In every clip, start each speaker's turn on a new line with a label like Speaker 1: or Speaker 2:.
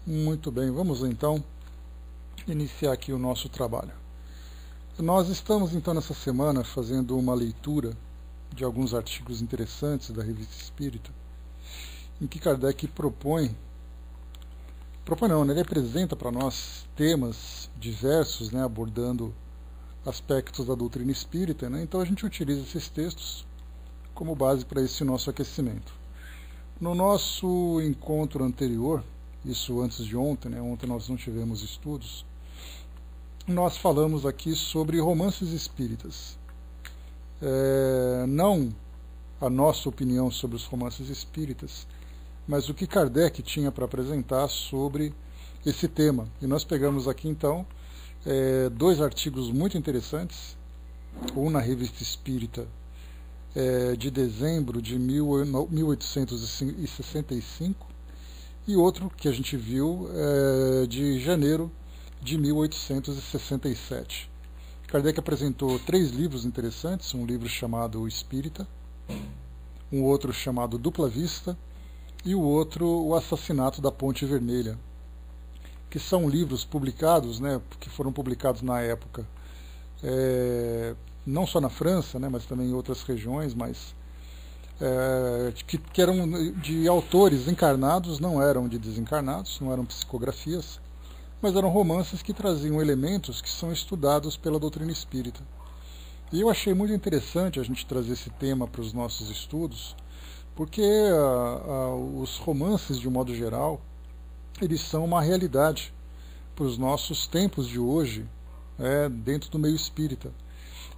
Speaker 1: Muito bem, vamos então iniciar aqui o nosso trabalho. Nós estamos então nessa semana fazendo uma leitura de alguns artigos interessantes da Revista Espírita, em que Kardec ele apresenta para nós temas diversos, abordando aspectos da doutrina espírita, Então a gente utiliza esses textos como base para esse nosso aquecimento. No nosso encontro anterior, isso antes de ontem, ontem nós não tivemos estudos, nós falamos aqui sobre romances espíritas. Não a nossa opinião sobre os romances espíritas, mas o que Kardec tinha para apresentar sobre esse tema. E nós pegamos aqui então dois artigos muito interessantes, um na Revista Espírita de dezembro de 1865 e outro que a gente viu de janeiro de 1867. Kardec apresentou 3 livros interessantes, um livro chamado O Espírita, um outro chamado Dupla Vista e o outro O Assassinato da Ponte Vermelha, que são livros publicados, que foram publicados na época, não só na França, mas também em outras regiões, mas que eram de autores encarnados, não eram de desencarnados, não eram psicografias, mas eram romances que traziam elementos que são estudados pela doutrina espírita. E eu achei muito interessante a gente trazer esse tema para os nossos estudos, porque os romances, de um modo geral, eles são uma realidade para os nossos tempos de hoje, dentro do meio espírita.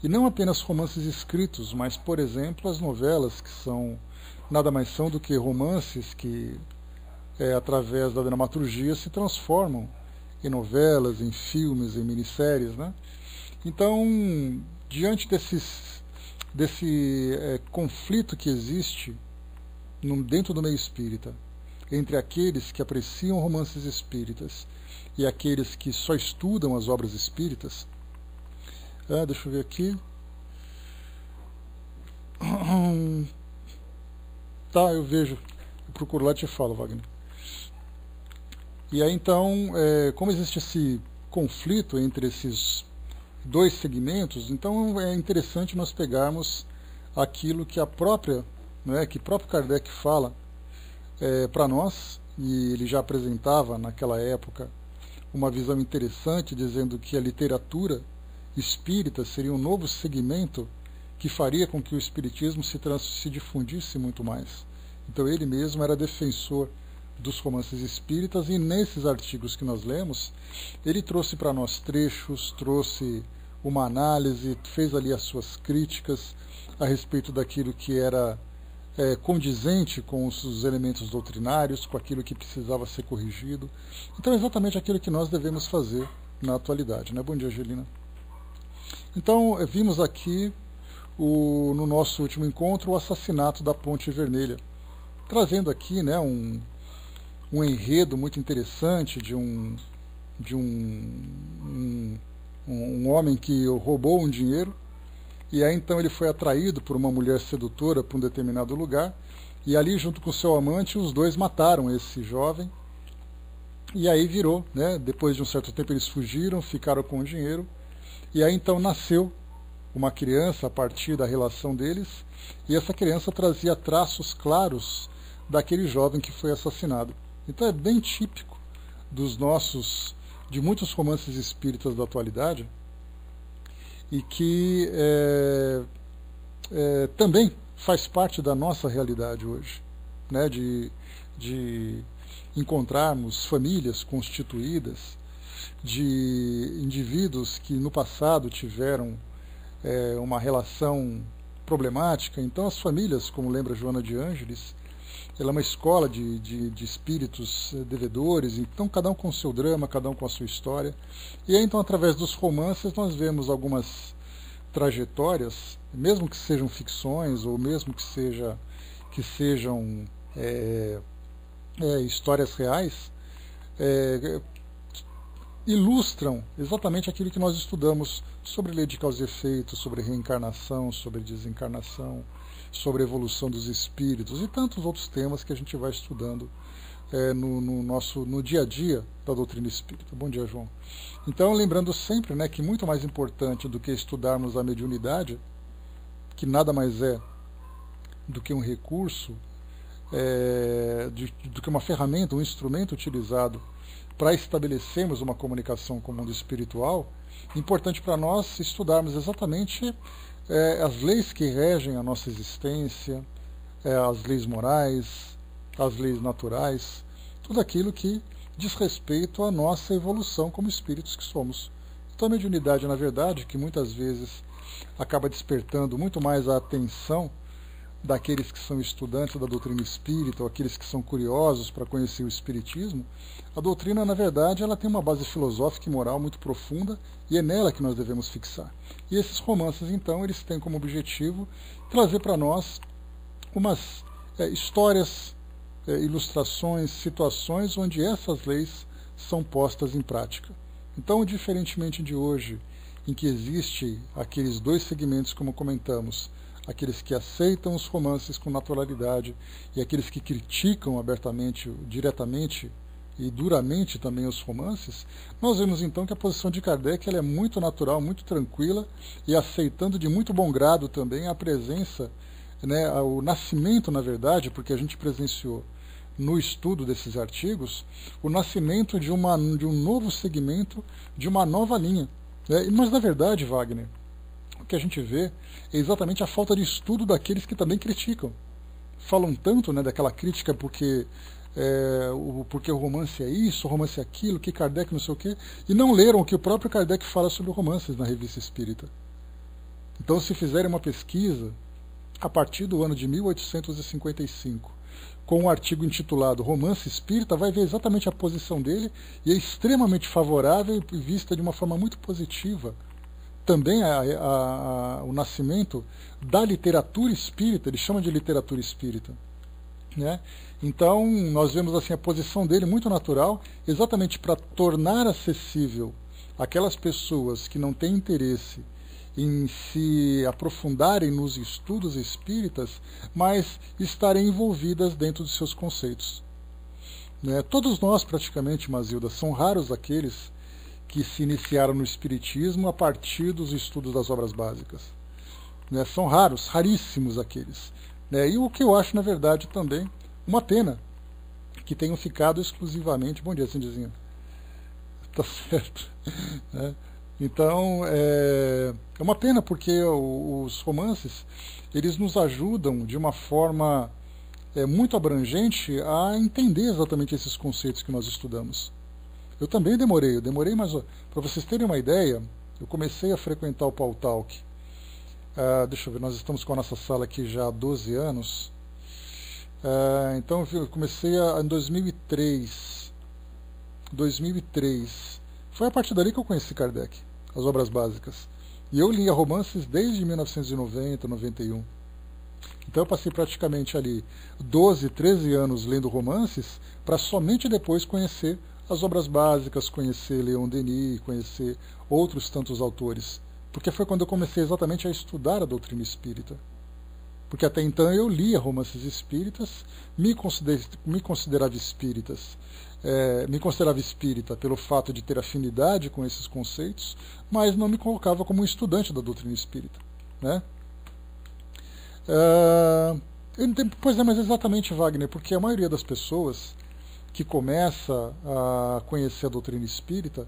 Speaker 1: E não apenas romances escritos, mas, por exemplo, as novelas, que nada mais são do que romances que, através da dramaturgia, se transformam em novelas, em filmes, em minisséries. Então, diante desse conflito que existe dentro do meio espírita, entre aqueles que apreciam romances espíritas e aqueles que só estudam as obras espíritas, deixa eu ver aqui. Tá, eu vejo. Eu procuro lá e te falo, Wagner. E aí então, como existe esse conflito entre esses dois segmentos, então é interessante nós pegarmos aquilo que que próprio Kardec fala para nós, e ele já apresentava naquela época uma visão interessante, dizendo que a literatura espírita seria um novo segmento que faria com que o espiritismo se difundisse muito mais. Então ele mesmo era defensor dos romances espíritas, e nesses artigos que nós lemos, ele trouxe para nós trechos, trouxe uma análise, fez ali as suas críticas a respeito daquilo que era condizente com os elementos doutrinários, com aquilo que precisava ser corrigido. Então é exatamente aquilo que nós devemos fazer na atualidade. Bom dia, Angelina. Então, vimos aqui, no nosso último encontro, o assassinato da Ponte Vermelha, trazendo aqui um enredo muito interessante de um homem que roubou um dinheiro, e aí então ele foi atraído por uma mulher sedutora para um determinado lugar, e ali junto com seu amante os dois mataram esse jovem, e aí virou, depois de um certo tempo eles fugiram, ficaram com o dinheiro, e aí então nasceu uma criança a partir da relação deles, e essa criança trazia traços claros daquele jovem que foi assassinado. Então é bem típico de muitos romances espíritas da atualidade, e que também faz parte da nossa realidade hoje, de encontrarmos famílias constituídas de indivíduos que no passado tiveram uma relação problemática. Então as famílias, como lembra Joana de Ângeles, ela é uma escola de espíritos devedores, então cada um com o seu drama, cada um com a sua história. E aí então, através dos romances, nós vemos algumas trajetórias, mesmo que sejam ficções, ou mesmo que sejam histórias reais, ilustram exatamente aquilo que nós estudamos sobre lei de causa e efeito, sobre reencarnação, sobre desencarnação, sobre a evolução dos espíritos e tantos outros temas que a gente vai estudando no dia a dia da doutrina espírita. Bom dia, João. Então, lembrando sempre, né, que muito mais importante do que estudarmos a mediunidade, que nada mais é do que um recurso, do que uma ferramenta, um instrumento utilizado para estabelecermos uma comunicação com o mundo espiritual, importante para nós estudarmos exatamente as leis que regem a nossa existência, as leis morais, as leis naturais, tudo aquilo que diz respeito à nossa evolução como espíritos que somos. Então a mediunidade, na verdade, que muitas vezes acaba despertando muito mais a atenção daqueles que são estudantes da doutrina espírita, ou aqueles que são curiosos para conhecer o espiritismo, a doutrina, na verdade, ela tem uma base filosófica e moral muito profunda, e é nela que nós devemos fixar. E esses romances, então, eles têm como objetivo trazer para nós umas histórias, ilustrações, situações onde essas leis são postas em prática. Então, diferentemente de hoje, em que existe aqueles dois segmentos, como comentamos, aqueles que aceitam os romances com naturalidade e aqueles que criticam abertamente, diretamente e duramente também os romances, nós vemos então que a posição de Kardec ela é muito natural, muito tranquila e aceitando de muito bom grado também a presença, né, o nascimento, na verdade, porque a gente presenciou no estudo desses artigos, o nascimento de um novo segmento, de uma nova linha. Mas, na verdade, Wagner, o que a gente vê é exatamente a falta de estudo daqueles que também criticam. Falam tanto, né, daquela crítica porque o romance é isso, o romance é aquilo, que Kardec não sei o quê, e não leram o que o próprio Kardec fala sobre romances na Revista Espírita. Então, se fizerem uma pesquisa a partir do ano de 1855, com um artigo intitulado Romance Espírita, vai ver exatamente a posição dele, e é extremamente favorável e vista de uma forma muito positiva também o nascimento da literatura espírita, ele chama de literatura espírita. Né? Então, nós vemos assim a posição dele muito natural, exatamente para tornar acessível aquelas pessoas que não têm interesse em se aprofundarem nos estudos espíritas, mas estarem envolvidas dentro dos seus conceitos. Né? Todos nós, praticamente, Mazilda, são raros aqueles que se iniciaram no espiritismo a partir dos estudos das obras básicas. Né? São raros, raríssimos aqueles. Né? E o que eu acho, na verdade, também uma pena que tenham ficado exclusivamente... Bom dia, Cindizinha. Tá certo. Né? Então, é uma pena porque os romances, eles nos ajudam de uma forma muito abrangente a entender exatamente esses conceitos que nós estudamos. Eu também demorei, mas para vocês terem uma ideia, eu comecei a frequentar o Paul Talk. Deixa eu ver, nós estamos com a nossa sala aqui já há 12 anos. Então eu comecei em 2003. 2003. Foi a partir dali que eu conheci Kardec, as obras básicas. E eu lia romances desde 1990, 91. Então eu passei praticamente ali 12, 13 anos lendo romances para somente depois conhecer as obras básicas, conhecer Leon Denis, conhecer outros tantos autores. Porque foi quando eu comecei exatamente a estudar a doutrina espírita. Porque até então eu lia romances espíritas, me considerava espírita pelo fato de ter afinidade com esses conceitos, mas não me colocava como um estudante da doutrina espírita. Né? Pois é, mas exatamente, Wagner, porque a maioria das pessoas que começa a conhecer a doutrina espírita,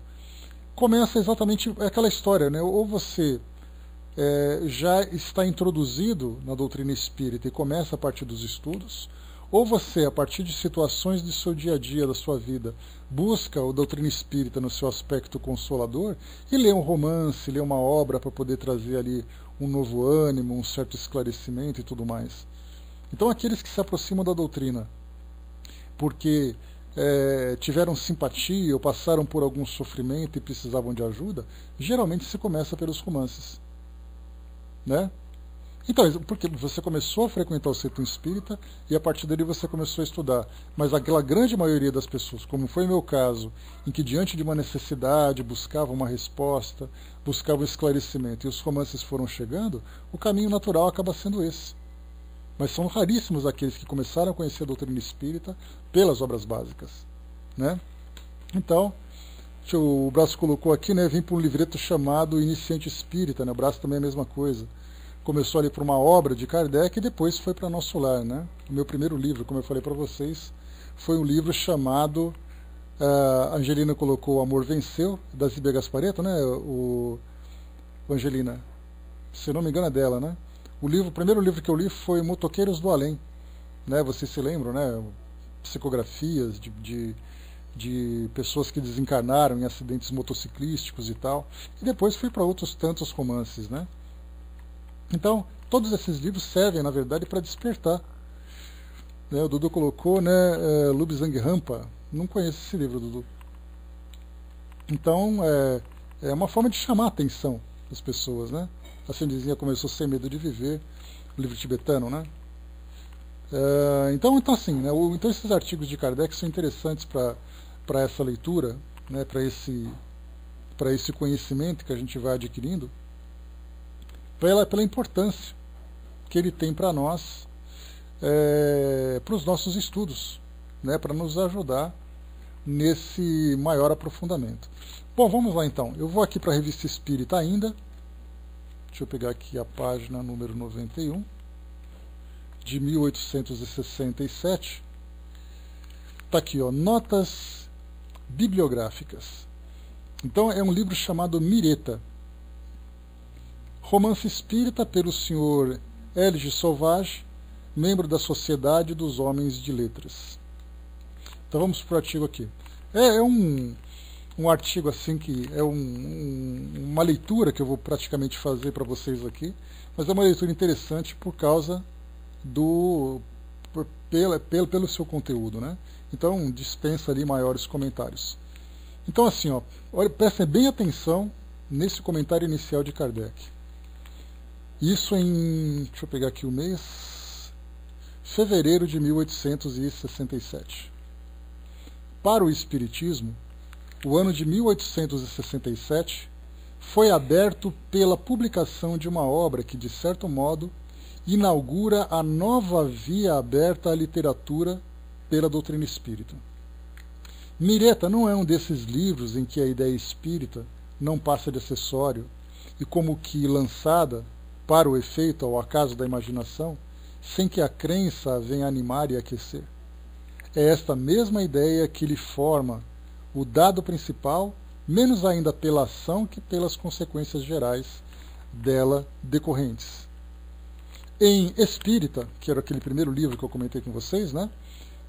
Speaker 1: começa exatamente aquela história, né? Ou você já está introduzido na doutrina espírita e começa a partir dos estudos, ou você, a partir de situações do seu dia a dia, da sua vida, busca a doutrina espírita no seu aspecto consolador e lê um romance, lê uma obra para poder trazer ali um novo ânimo, um certo esclarecimento e tudo mais. Então aqueles que se aproximam da doutrina porque tiveram simpatia ou passaram por algum sofrimento e precisavam de ajuda, geralmente se começa pelos romances. Né? Então, porque você começou a frequentar o centro espírita e a partir dele você começou a estudar. Mas aquela grande maioria das pessoas, como foi o meu caso, em que diante de uma necessidade buscava uma resposta, buscava um esclarecimento e os romances foram chegando, o caminho natural acaba sendo esse. mas são raríssimos aqueles que começaram a conhecer a doutrina espírita pelas obras básicas, né? Então, o Brás colocou aqui, né, vim para um livreto chamado Iniciante Espírita, né? O Brás também é a mesma coisa. Começou ali por uma obra de Kardec e depois foi para Nosso Lar, né? O meu primeiro livro, como eu falei para vocês, foi um livro chamado, a Angelina colocou O Amor Venceu, da Zíbia Gasparetto, né? O Angelina, se não me engano é dela, né? O primeiro livro que eu li foi Motoqueiros do Além, né? Vocês se lembram, né? Psicografias de pessoas que desencarnaram em acidentes motociclísticos e tal. E depois fui para outros tantos romances, né? Então, todos esses livros servem, na verdade, para despertar. Né? O Dudu colocou, né, Lubzang Rampa. Não conheço esse livro, Dudu. Então, é uma forma de chamar a atenção das pessoas, né? A Sandizinha começou Sem Medo de Viver, o livro tibetano, né? Então assim, né, então esses artigos de Kardec são interessantes para essa leitura, né, para esse conhecimento que a gente vai adquirindo, pela importância que ele tem para nós, para os nossos estudos, né, para nos ajudar nesse maior aprofundamento. Bom, vamos lá então. Eu vou aqui para a Revista Espírita ainda. Deixa eu pegar aqui a página número 91, de 1867. Está aqui, ó, Notas Bibliográficas. Então é um livro chamado Mireta. Romance espírita pelo Sr. L.G. Sauvage, membro da Sociedade dos Homens de Letras. Então vamos para o artigo aqui. É um artigo assim que é uma leitura que eu vou praticamente fazer para vocês aqui, mas é uma leitura interessante por causa pelo seu conteúdo, né? Então dispensa ali maiores comentários. Então assim, ó, prestem bem atenção nesse comentário inicial de Kardec. Isso deixa eu pegar aqui o mês, fevereiro de 1867. Para o Espiritismo, o ano de 1867 foi aberto pela publicação de uma obra que, de certo modo, inaugura a nova via aberta à literatura pela doutrina espírita. Mireta não é um desses livros em que a ideia espírita não passa de acessório e como que lançada para o efeito ao acaso da imaginação, sem que a crença a venha animar e aquecer. É esta mesma ideia que lhe forma o dado principal, menos ainda pela ação que pelas consequências gerais dela decorrentes. Em Espírita, que era aquele primeiro livro que eu comentei com vocês, né,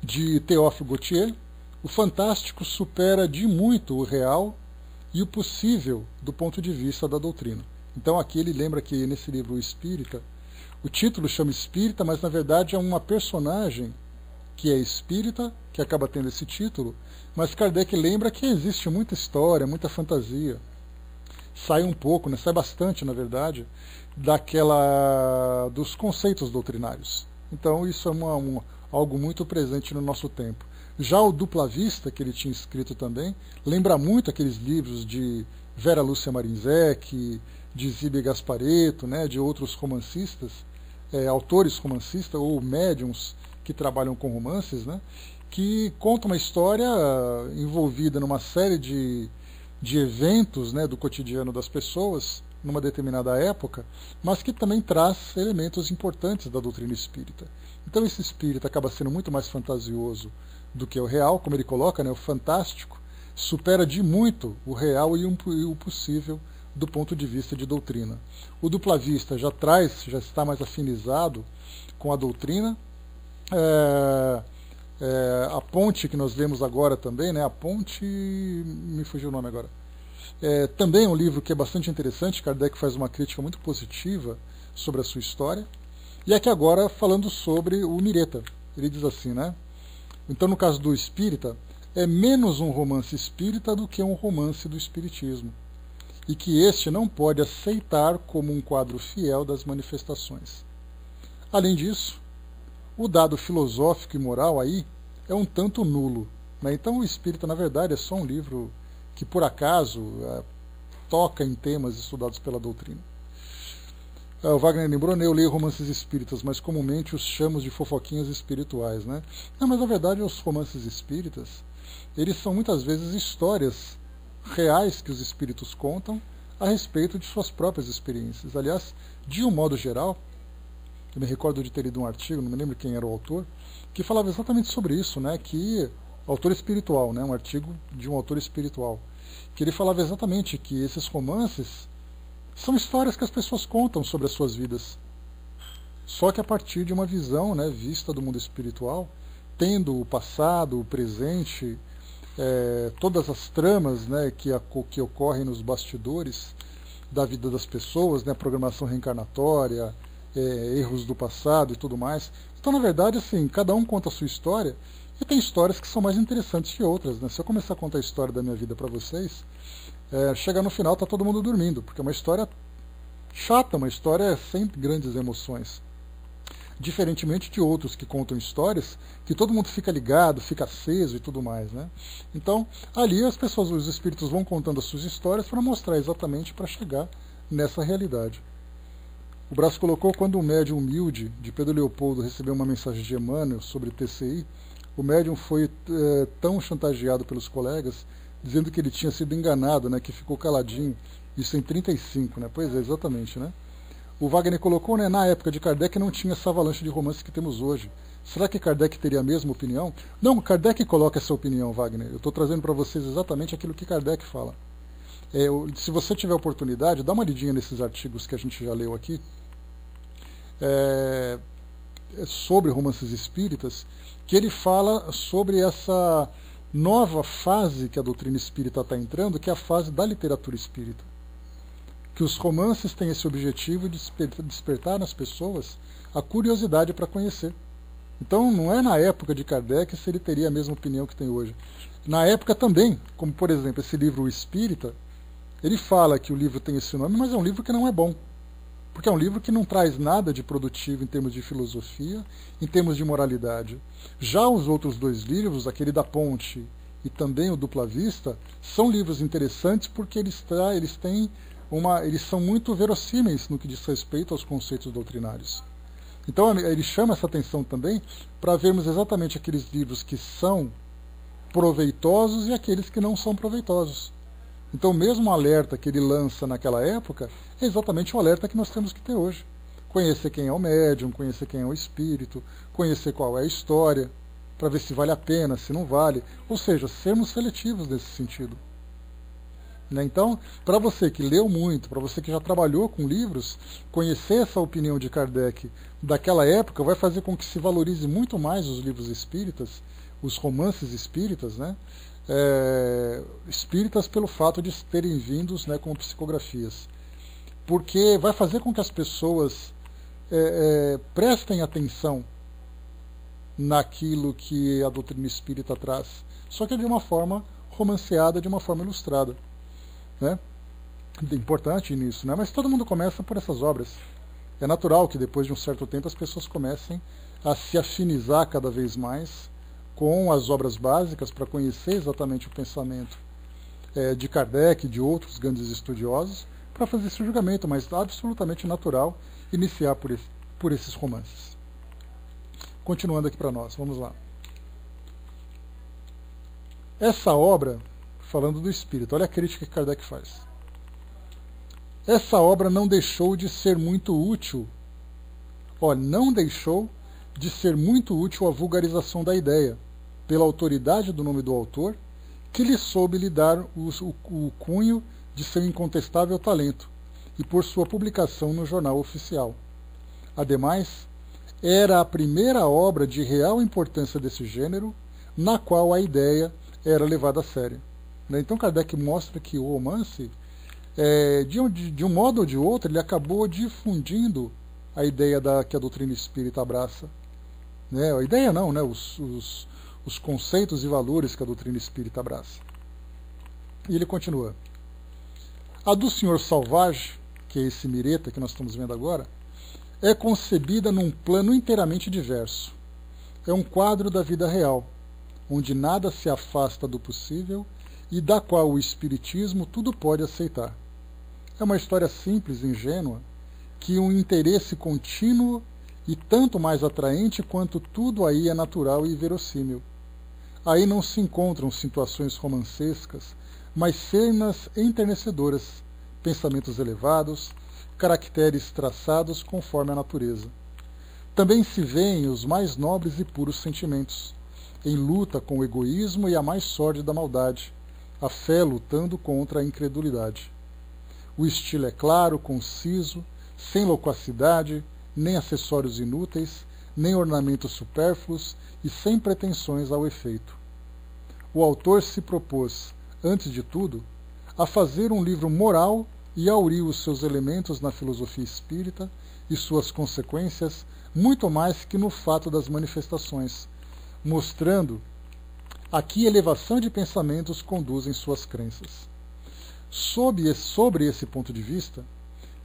Speaker 1: de Théophile Gautier, o fantástico supera de muito o real e o possível do ponto de vista da doutrina. Então aqui ele lembra que nesse livro Espírita, o título chama Espírita, mas na verdade é uma personagem que é espírita, que acaba tendo esse título, mas Kardec lembra que existe muita história, muita fantasia. Sai um pouco, né, sai bastante, na verdade, dos conceitos doutrinários. Então isso é algo muito presente no nosso tempo. Já o Dupla Vista, que ele tinha escrito também, lembra muito aqueles livros de Vera Lúcia Marinzec, de Zíbia Gasparetto, né, de outros romancistas, autores romancistas ou médiums que trabalham com romances, né, que contam uma história envolvida numa série de eventos, né, do cotidiano das pessoas, numa determinada época, mas que também traz elementos importantes da doutrina espírita. Então esse espírita acaba sendo muito mais fantasioso do que o real, como ele coloca, né, o fantástico supera de muito o real e o possível do ponto de vista de doutrina. O Dupla Vista já está mais afinizado com a doutrina. A Ponte, que nós lemos agora também, né, a Ponte, me fugiu o nome agora, também é um livro que é bastante interessante. Kardec faz uma crítica muito positiva sobre a sua história. E aqui agora falando sobre o Mireta, ele diz assim, né, então no caso do Espírita, é menos um romance espírita do que um romance do Espiritismo, e que este não pode aceitar como um quadro fiel das manifestações. Além disso, o dado filosófico e moral aí é um tanto nulo, né? Então o Espírita, na verdade, é só um livro que, por acaso, toca em temas estudados pela doutrina. O Wagner lembrou, né, eu leio romances espíritas, mas comumente os chamo de fofoquinhas espirituais, né? Não, mas na verdade os romances espíritas, eles são muitas vezes histórias reais que os espíritos contam a respeito de suas próprias experiências. Aliás, de um modo geral, eu me recordo de ter lido um artigo, não me lembro quem era o autor, que falava exatamente sobre isso, né? Que autor espiritual, né? Um artigo de um autor espiritual, que ele falava exatamente que esses romances são histórias que as pessoas contam sobre as suas vidas, só que a partir de uma visão, né, vista do mundo espiritual, tendo o passado, o presente, todas as tramas, né, que ocorrem nos bastidores da vida das pessoas, né, programação reencarnatória, erros do passado e tudo mais. Então, na verdade, assim, cada um conta a sua história, e tem histórias que são mais interessantes que outras, né? Se eu começar a contar a história da minha vida para vocês, chegar no final tá todo mundo dormindo, porque é uma história chata, uma história sem grandes emoções. Diferentemente de outros que contam histórias que todo mundo fica ligado, fica aceso e tudo mais, né? Então, ali as pessoas, os espíritos vão contando as suas histórias para mostrar exatamente para chegar nessa realidade. O Brás colocou, quando o médium humilde de Pedro Leopoldo recebeu uma mensagem de Emmanuel sobre TCI, o médium foi tão chantageado pelos colegas, dizendo que ele tinha sido enganado, né, que ficou caladinho, isso em 35, né? Pois é, exatamente, né? O Wagner colocou, né, na época de Kardec não tinha essa avalanche de romances que temos hoje. Será que Kardec teria a mesma opinião? Não, Kardec coloca essa opinião, Wagner. Eu estou trazendo para vocês exatamente aquilo que Kardec fala. Se você tiver oportunidade, dá uma lidinha nesses artigos que a gente já leu aqui, sobre romances espíritas, que ele fala sobre essa nova fase que a doutrina espírita está entrando, que é a fase da literatura espírita. Que os romances têm esse objetivo de despertar nas pessoas a curiosidade para conhecer. Então não é na época de Kardec se ele teria a mesma opinião que tem hoje. Na época também, como por exemplo esse livro O Espírita, ele fala que o livro tem esse nome, mas é um livro que não é bom. Porque é um livro que não traz nada de produtivo em termos de filosofia, em termos de moralidade. Já os outros dois livros, aquele da Ponte e também o Dupla Vista, são livros interessantes porque eles são muito verossímeis no que diz respeito aos conceitos doutrinários. Então ele chama essa atenção também para vermos exatamente aqueles livros que são proveitosos e aqueles que não são proveitosos. Então o mesmo alerta que ele lança naquela época é exatamente o alerta que nós temos que ter hoje. Conhecer quem é o médium, conhecer quem é o espírito, conhecer qual é a história, para ver se vale a pena, se não vale. Ou seja, sermos seletivos nesse sentido. Então, para você que leu muito, para você que já trabalhou com livros, conhecer essa opinião de Kardec daquela época vai fazer com que se valorize muito mais os livros espíritas, os romances espíritas, né? Espíritas pelo fato de terem vindos, né, com psicografias. Porque vai fazer com que as pessoas prestem atenção naquilo que a doutrina espírita traz, só que de uma forma romanceada, de uma forma ilustrada. Né? É importante nisso, né? Mas todo mundo começa por essas obras. É natural que depois de um certo tempo as pessoas comecem a se afinizar cada vez mais com as obras básicas para conhecer exatamente o pensamento de Kardec e de outros grandes estudiosos, para fazer esse julgamento, mas absolutamente natural iniciar por esses romances. Continuando aqui para nós, vamos lá. Essa obra, falando do espírito, olha a crítica que Kardec faz. Essa obra não deixou de ser muito útil, não deixou de ser muito útil a vulgarização da ideia, pela autoridade do nome do autor, que lhe soube lhe dar o cunho de seu incontestável talento, e por sua publicação no jornal oficial. Ademais, era a primeira obra de real importância desse gênero, na qual a ideia era levada a sério. Então Kardec mostra que o romance, de um modo ou de outro, ele acabou difundindo a ideia que a doutrina espírita abraça. A ideia não, os conceitos e valores que a doutrina espírita abraça. E ele continua. A do Senhor Salvage, que é esse Mireta que nós estamos vendo agora, é concebida num plano inteiramente diverso. É um quadro da vida real, onde nada se afasta do possível e da qual o Espiritismo tudo pode aceitar. É uma história simples, ingênua, que um interesse contínuo e tanto mais atraente quanto tudo aí é natural e verossímil. Aí não se encontram situações romancescas, mas cenas enternecedoras, pensamentos elevados, caracteres traçados conforme a natureza. Também se veem os mais nobres e puros sentimentos, em luta com o egoísmo e a mais sórdida maldade, a fé lutando contra a incredulidade. O estilo é claro, conciso, sem loquacidade, nem acessórios inúteis, nem ornamentos supérfluos e sem pretensões ao efeito. O autor se propôs, antes de tudo, a fazer um livro moral e aurir os seus elementos na filosofia espírita e suas consequências muito mais que no fato das manifestações, mostrando a que elevação de pensamentos conduzem suas crenças. Sobre esse ponto de vista,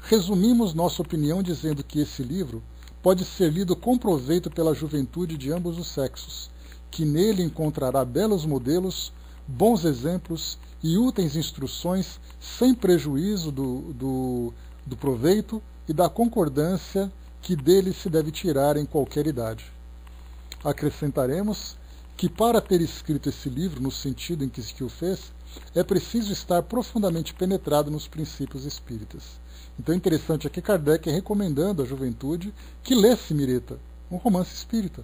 Speaker 1: resumimos nossa opinião dizendo que esse livro pode ser lido com proveito pela juventude de ambos os sexos, que nele encontrará belos modelos, bons exemplos e úteis instruções sem prejuízo do proveito e da concordância que dele se deve tirar em qualquer idade. Acrescentaremos que para ter escrito esse livro no sentido em que o fez, é preciso estar profundamente penetrado nos princípios espíritas. Então é interessante aqui Kardec recomendando à juventude que lesse Mireta, um romance espírita.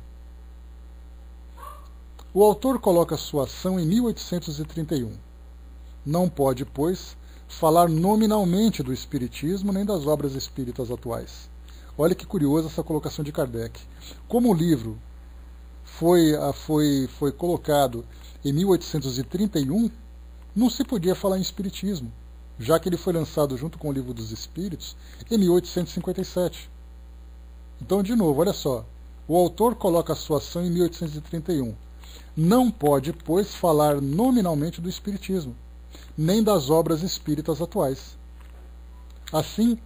Speaker 1: O autor coloca sua ação em 1831. Não pode, pois, falar nominalmente do espiritismo nem das obras espíritas atuais. Olha que curiosa essa colocação de Kardec. Como o livro foi colocado em 1831, não se podia falar em espiritismo, já que ele foi lançado junto com o Livro dos Espíritos em 1857. Então, de novo, olha só, o autor coloca a sua ação em 1831. Não pode, pois, falar nominalmente do espiritismo, nem das obras espíritas atuais. Assim,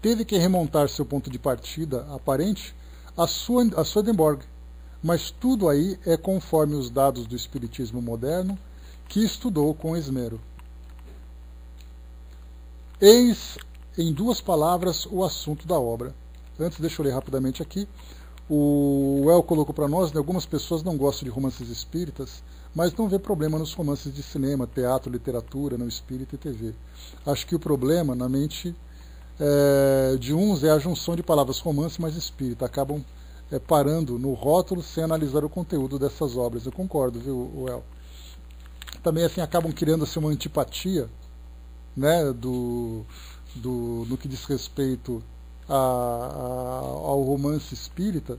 Speaker 1: teve que remontar seu ponto de partida aparente a Swedenborg, mas tudo aí é conforme os dados do espiritismo moderno, que estudou com esmero. Eis, em duas palavras, o assunto da obra. Antes, deixa eu ler rapidamente aqui. O El colocou para nós, né, algumas pessoas não gostam de romances espíritas, mas não vê problema nos romances de cinema, teatro, literatura, no espírita e TV. Acho que o problema na mente de uns é a junção de palavras romance mais espírita. Acabam parando no rótulo sem analisar o conteúdo dessas obras. Eu concordo, viu, El? Também assim acabam criando assim, uma antipatia, né, no que diz respeito ao romance espírita,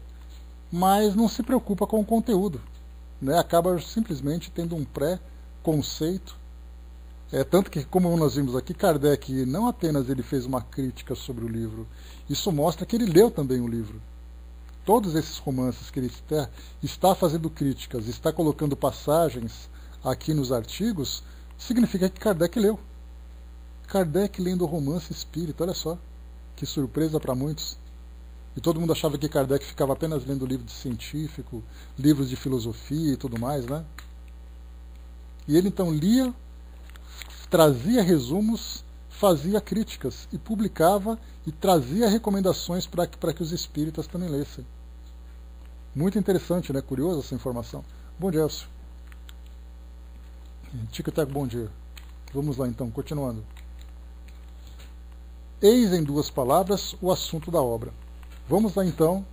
Speaker 1: mas não se preocupa com o conteúdo, né? Acaba simplesmente tendo um pré-conceito. Tanto que, como nós vimos aqui, Kardec não apenas ele fez uma crítica sobre o livro, isso mostra que ele leu também o livro. Todos esses romances que ele está fazendo críticas, está colocando passagens aqui nos artigos, significa que Kardec leu. Kardec lendo o romance espírita, olha só, que surpresa para muitos. E todo mundo achava que Kardec ficava apenas lendo livros de científico, livros de filosofia e tudo mais, né? E ele então lia, trazia resumos, fazia críticas e publicava e trazia recomendações para que os espíritas também lessem. Muito interessante, né? Curiosa essa informação. Bom dia, Elcio. Tic-tac, bom dia. Vamos lá então, continuando. Eis em duas palavras o assunto da obra. Vamos lá então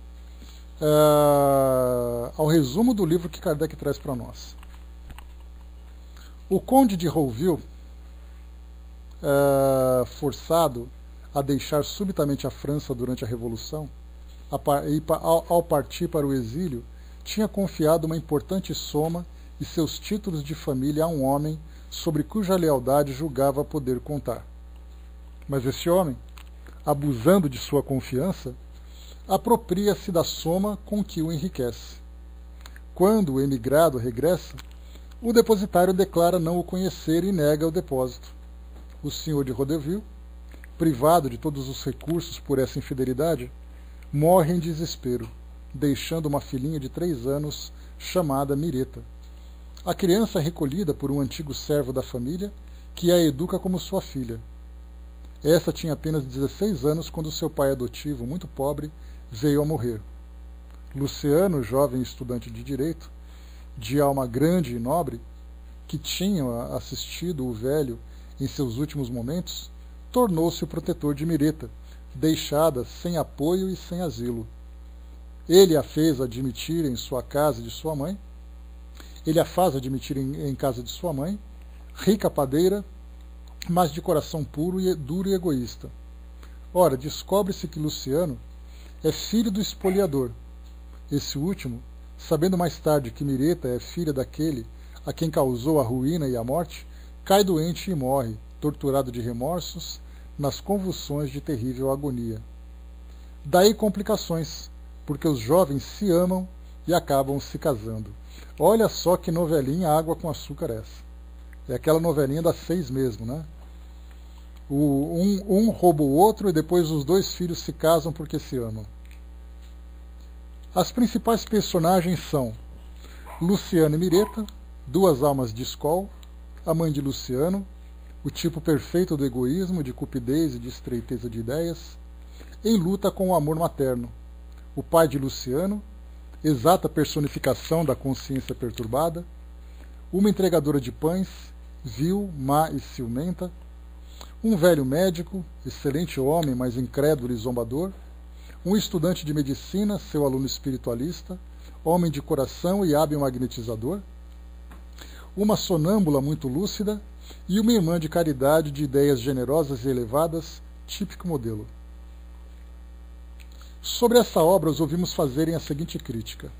Speaker 1: ao resumo do livro que Kardec traz para nós. O conde de Rouville, forçado a deixar subitamente a França durante a Revolução, ao partir para o exílio, tinha confiado uma importante soma e seus títulos de família a um homem sobre cuja lealdade julgava poder contar. Mas esse homem, abusando de sua confiança, apropria-se da soma com que o enriquece. Quando o emigrado regressa, o depositário declara não o conhecer e nega o depósito. O senhor de Rodeville, privado de todos os recursos por essa infidelidade, morre em desespero, deixando uma filhinha de 3 anos chamada Mireta. A criança é recolhida por um antigo servo da família, que a educa como sua filha. Essa tinha apenas 16 anos quando seu pai adotivo, muito pobre, veio a morrer. Luciano, jovem estudante de direito, de alma grande e nobre, que tinha assistido o velho em seus últimos momentos, tornou-se o protetor de Mireta, deixada sem apoio e sem asilo. Ele a fez admitir em sua casa de sua mãe, ele a faz admitir em casa de sua mãe, rica padeira, mas de coração puro e duro e egoísta. Ora, descobre-se que Luciano é filho do espoliador. Esse último, sabendo mais tarde que Mireta é filha daquele a quem causou a ruína e a morte, cai doente e morre, torturado de remorsos, nas convulsões de terrível agonia. Daí complicações, porque os jovens se amam e acabam se casando. Olha só que novelinha água com açúcar essa. É aquela novelinha das 6 mesmo, né? Um rouba o outro e depois os dois filhos se casam porque se amam. As principais personagens são Luciano e Mireta, duas almas de escola, a mãe de Luciano, o tipo perfeito do egoísmo, de cupidez e de estreiteza de ideias, em luta com o amor materno, o pai de Luciano, exata personificação da consciência perturbada, uma entregadora de pães, vil, má e ciumenta, um velho médico, excelente homem, mas incrédulo e zombador, um estudante de medicina, seu aluno espiritualista, homem de coração e hábil magnetizador, uma sonâmbula muito lúcida e uma irmã de caridade de ideias generosas e elevadas, típico modelo. Sobre essa obra, os ouvimos fazerem a seguinte crítica.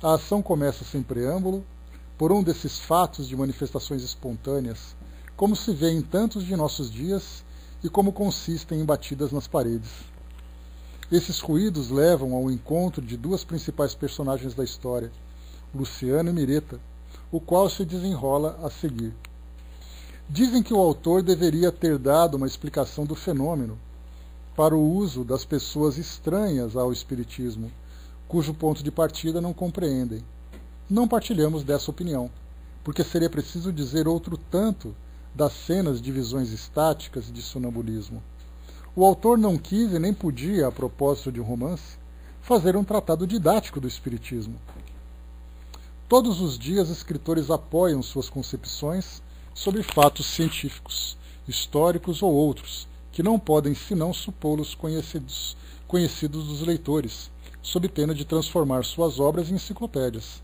Speaker 1: A ação começa sem preâmbulo, por um desses fatos de manifestações espontâneas, como se vê em tantos de nossos dias e como consistem em batidas nas paredes. Esses ruídos levam ao encontro de duas principais personagens da história, Luciano e Mireta, o qual se desenrola a seguir. Dizem que o autor deveria ter dado uma explicação do fenômeno para o uso das pessoas estranhas ao espiritismo, cujo ponto de partida não compreendem. Não partilhamos dessa opinião, porque seria preciso dizer outro tanto das cenas de visões estáticas e de sonambulismo. O autor não quis e nem podia, a propósito de um romance, fazer um tratado didático do espiritismo. Todos os dias, escritores apoiam suas concepções sobre fatos científicos, históricos ou outros, que não podem senão supô-los conhecidos dos leitores, sob pena de transformar suas obras em enciclopédias.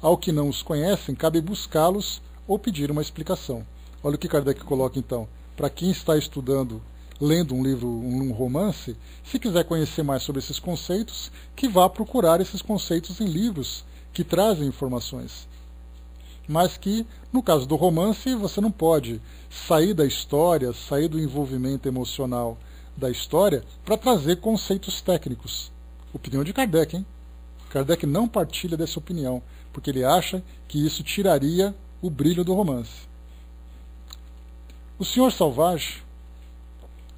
Speaker 1: Ao que não os conhecem, cabe buscá-los ou pedir uma explicação. Olha o que Kardec coloca então. Para quem está estudando, lendo um livro, um romance, se quiser conhecer mais sobre esses conceitos, que vá procurar esses conceitos em livros que trazem informações. Mas que, no caso do romance, você não pode sair da história, sair do envolvimento emocional da história para trazer conceitos técnicos. Opinião de Kardec, hein? Kardec não partilha dessa opinião, porque ele acha que isso tiraria o brilho do romance. O Senhor Salvage,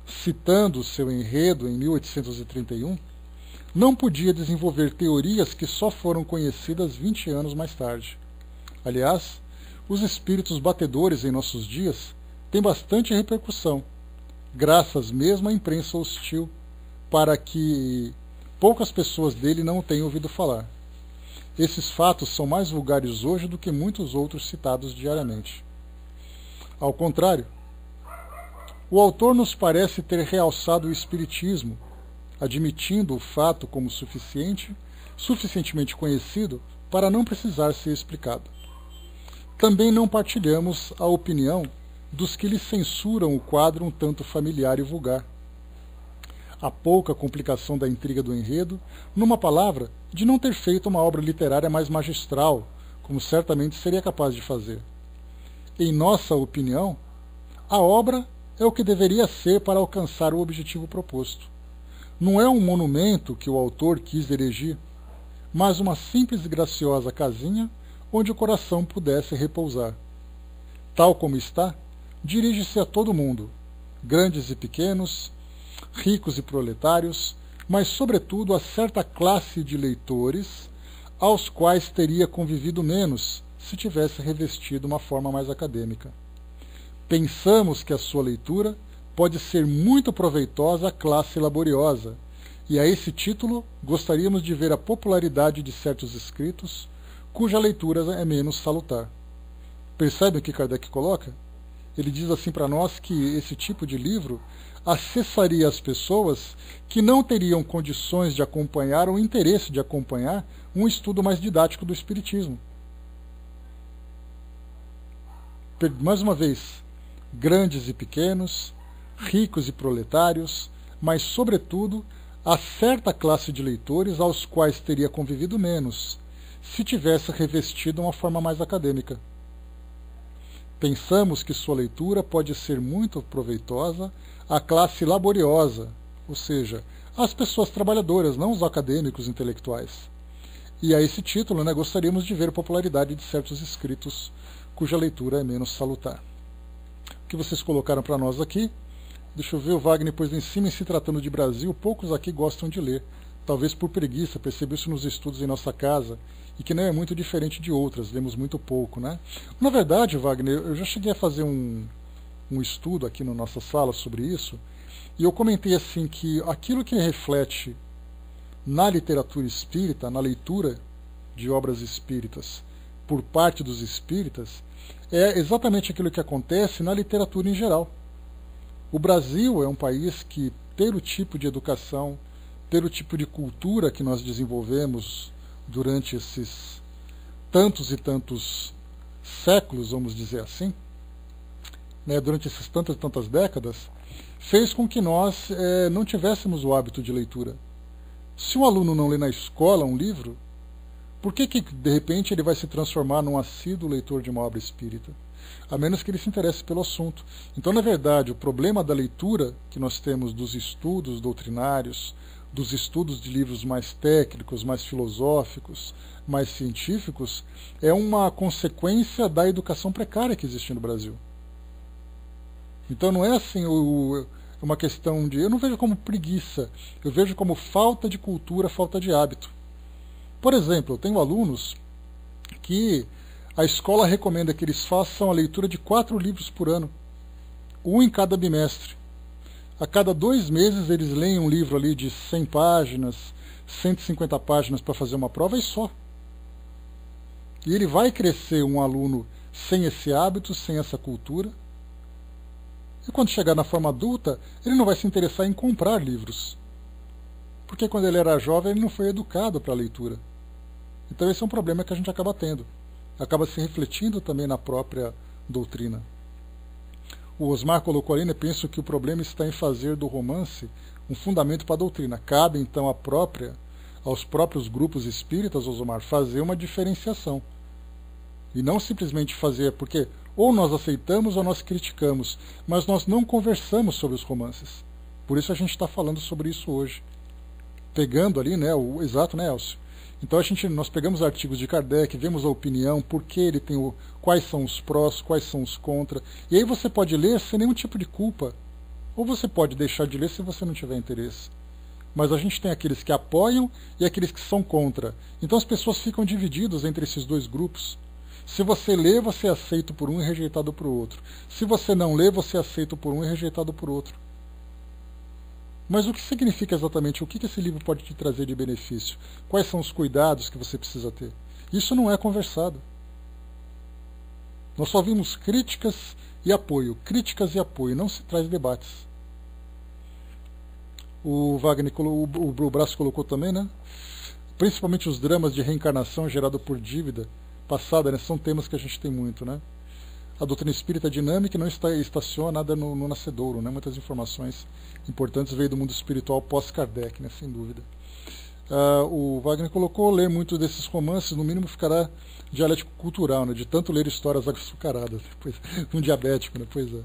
Speaker 1: citando seu enredo em 1831, não podia desenvolver teorias que só foram conhecidas 20 anos mais tarde. Aliás, os espíritos batedores em nossos dias têm bastante repercussão, graças mesmo à imprensa hostil, para que poucas pessoas dele não tenham ouvido falar. Esses fatos são mais vulgares hoje do que muitos outros citados diariamente. Ao contrário, o autor nos parece ter realçado o espiritismo, admitindo o fato como suficientemente conhecido para não precisar ser explicado. Também não partilhamos a opinião dos que lhe censuram o quadro um tanto familiar e vulgar. A pouca complicação da intriga do enredo, numa palavra, de não ter feito uma obra literária mais magistral, como certamente seria capaz de fazer. Em nossa opinião, a obra é o que deveria ser para alcançar o objetivo proposto. Não é um monumento que o autor quis erigir, mas uma simples e graciosa casinha onde o coração pudesse repousar. Tal como está, dirige-se a todo mundo, grandes e pequenos, ricos e proletários, mas sobretudo a certa classe de leitores aos quais teria convivido menos se tivesse revestido uma forma mais acadêmica. Pensamos que a sua leitura pode ser muito proveitosa à classe laboriosa, e a esse título gostaríamos de ver a popularidade de certos escritos, cuja leitura é menos salutar. Percebe o que Kardec coloca? Ele diz assim para nós que esse tipo de livro acessaria as pessoas que não teriam condições de acompanhar ou interesse de acompanhar um estudo mais didático do Espiritismo. Mais uma vez, grandes e pequenos, ricos e proletários, mas, sobretudo, a certa classe de leitores aos quais teria convivido menos, se tivesse revestido uma forma mais acadêmica. Pensamos que sua leitura pode ser muito proveitosa à classe laboriosa, ou seja, às pessoas trabalhadoras, não os acadêmicos intelectuais. E a esse título, gostaríamos de ver a popularidade de certos escritos cuja leitura é menos salutar. O que vocês colocaram para nós aqui? Deixa eu ver, o Wagner pôs em cima, em se tratando de Brasil, poucos aqui gostam de ler. Talvez por preguiça, percebeu isso nos estudos em nossa casa, e que não é muito diferente de outras, lemos muito pouco, né? Na verdade, Wagner, eu já cheguei a fazer um estudo aqui na nossa sala sobre isso, e eu comentei assim que aquilo que reflete na literatura espírita, na leitura de obras espíritas por parte dos espíritas, é exatamente aquilo que acontece na literatura em geral. O Brasil é um país que, pelo tipo de educação, pelo tipo de cultura que nós desenvolvemos durante esses tantos e tantos séculos, vamos dizer assim, durante essas tantas e tantas décadas, fez com que nós não tivéssemos o hábito de leitura. Se um aluno não lê na escola um livro, por que de repente ele vai se transformar num assíduo leitor de uma obra espírita? A menos que ele se interesse pelo assunto. Então, na verdade, o problema da leitura que nós temos dos estudos doutrinários, dos estudos de livros mais técnicos, mais filosóficos, mais científicos, é uma consequência da educação precária que existe no Brasil. Então não é assim uma questão de... Eu não vejo como preguiça, eu vejo como falta de cultura, falta de hábito. Por exemplo, eu tenho alunos que a escola recomenda que eles façam a leitura de 4 livros por ano, um em cada bimestre. A cada 2 meses eles leem um livro ali de 100 páginas, 150 páginas para fazer uma prova e só. E ele vai crescer um aluno sem esse hábito, sem essa cultura. E quando chegar na forma adulta, ele não vai se interessar em comprar livros. Porque quando ele era jovem, ele não foi educado para a leitura. Então esse é um problema que a gente acaba tendo. Acaba se refletindo também na própria doutrina. O Osmar colocou ali, penso que o problema está em fazer do romance um fundamento para a doutrina. Cabe, então, aos próprios grupos espíritas, Osmar, fazer uma diferenciação. E não simplesmente fazer, porque ou nós aceitamos ou nós criticamos, mas nós não conversamos sobre os romances. Por isso a gente está falando sobre isso hoje. Pegando ali, exato, Elcio? Então nós pegamos artigos de Kardec, vemos a opinião, por que ele tem quais são os prós, quais são os contra. E aí você pode ler sem nenhum tipo de culpa. Ou você pode deixar de ler se você não tiver interesse. Mas a gente tem aqueles que apoiam e aqueles que são contra. Então as pessoas ficam divididas entre esses dois grupos. Se você lê, você é aceito por um e rejeitado por outro. Se você não lê, você é aceito por um e rejeitado por outro. Mas o que significa exatamente? O que esse livro pode te trazer de benefício? Quais são os cuidados que você precisa ter? Isso não é conversado. Nós só vimos críticas e apoio. Críticas e apoio. Não se traz debates. O Wagner, o Braço colocou também, principalmente os dramas de reencarnação gerado por dívida passada, são temas que a gente tem muito, A doutrina espírita dinâmica não estaciona nada no nascedouro, Muitas informações importantes veio do mundo espiritual pós-Kardec, sem dúvida. O Wagner colocou, ler muito desses romances, no mínimo ficará dialético cultural, de tanto ler histórias açucaradas, um diabético, Pois é.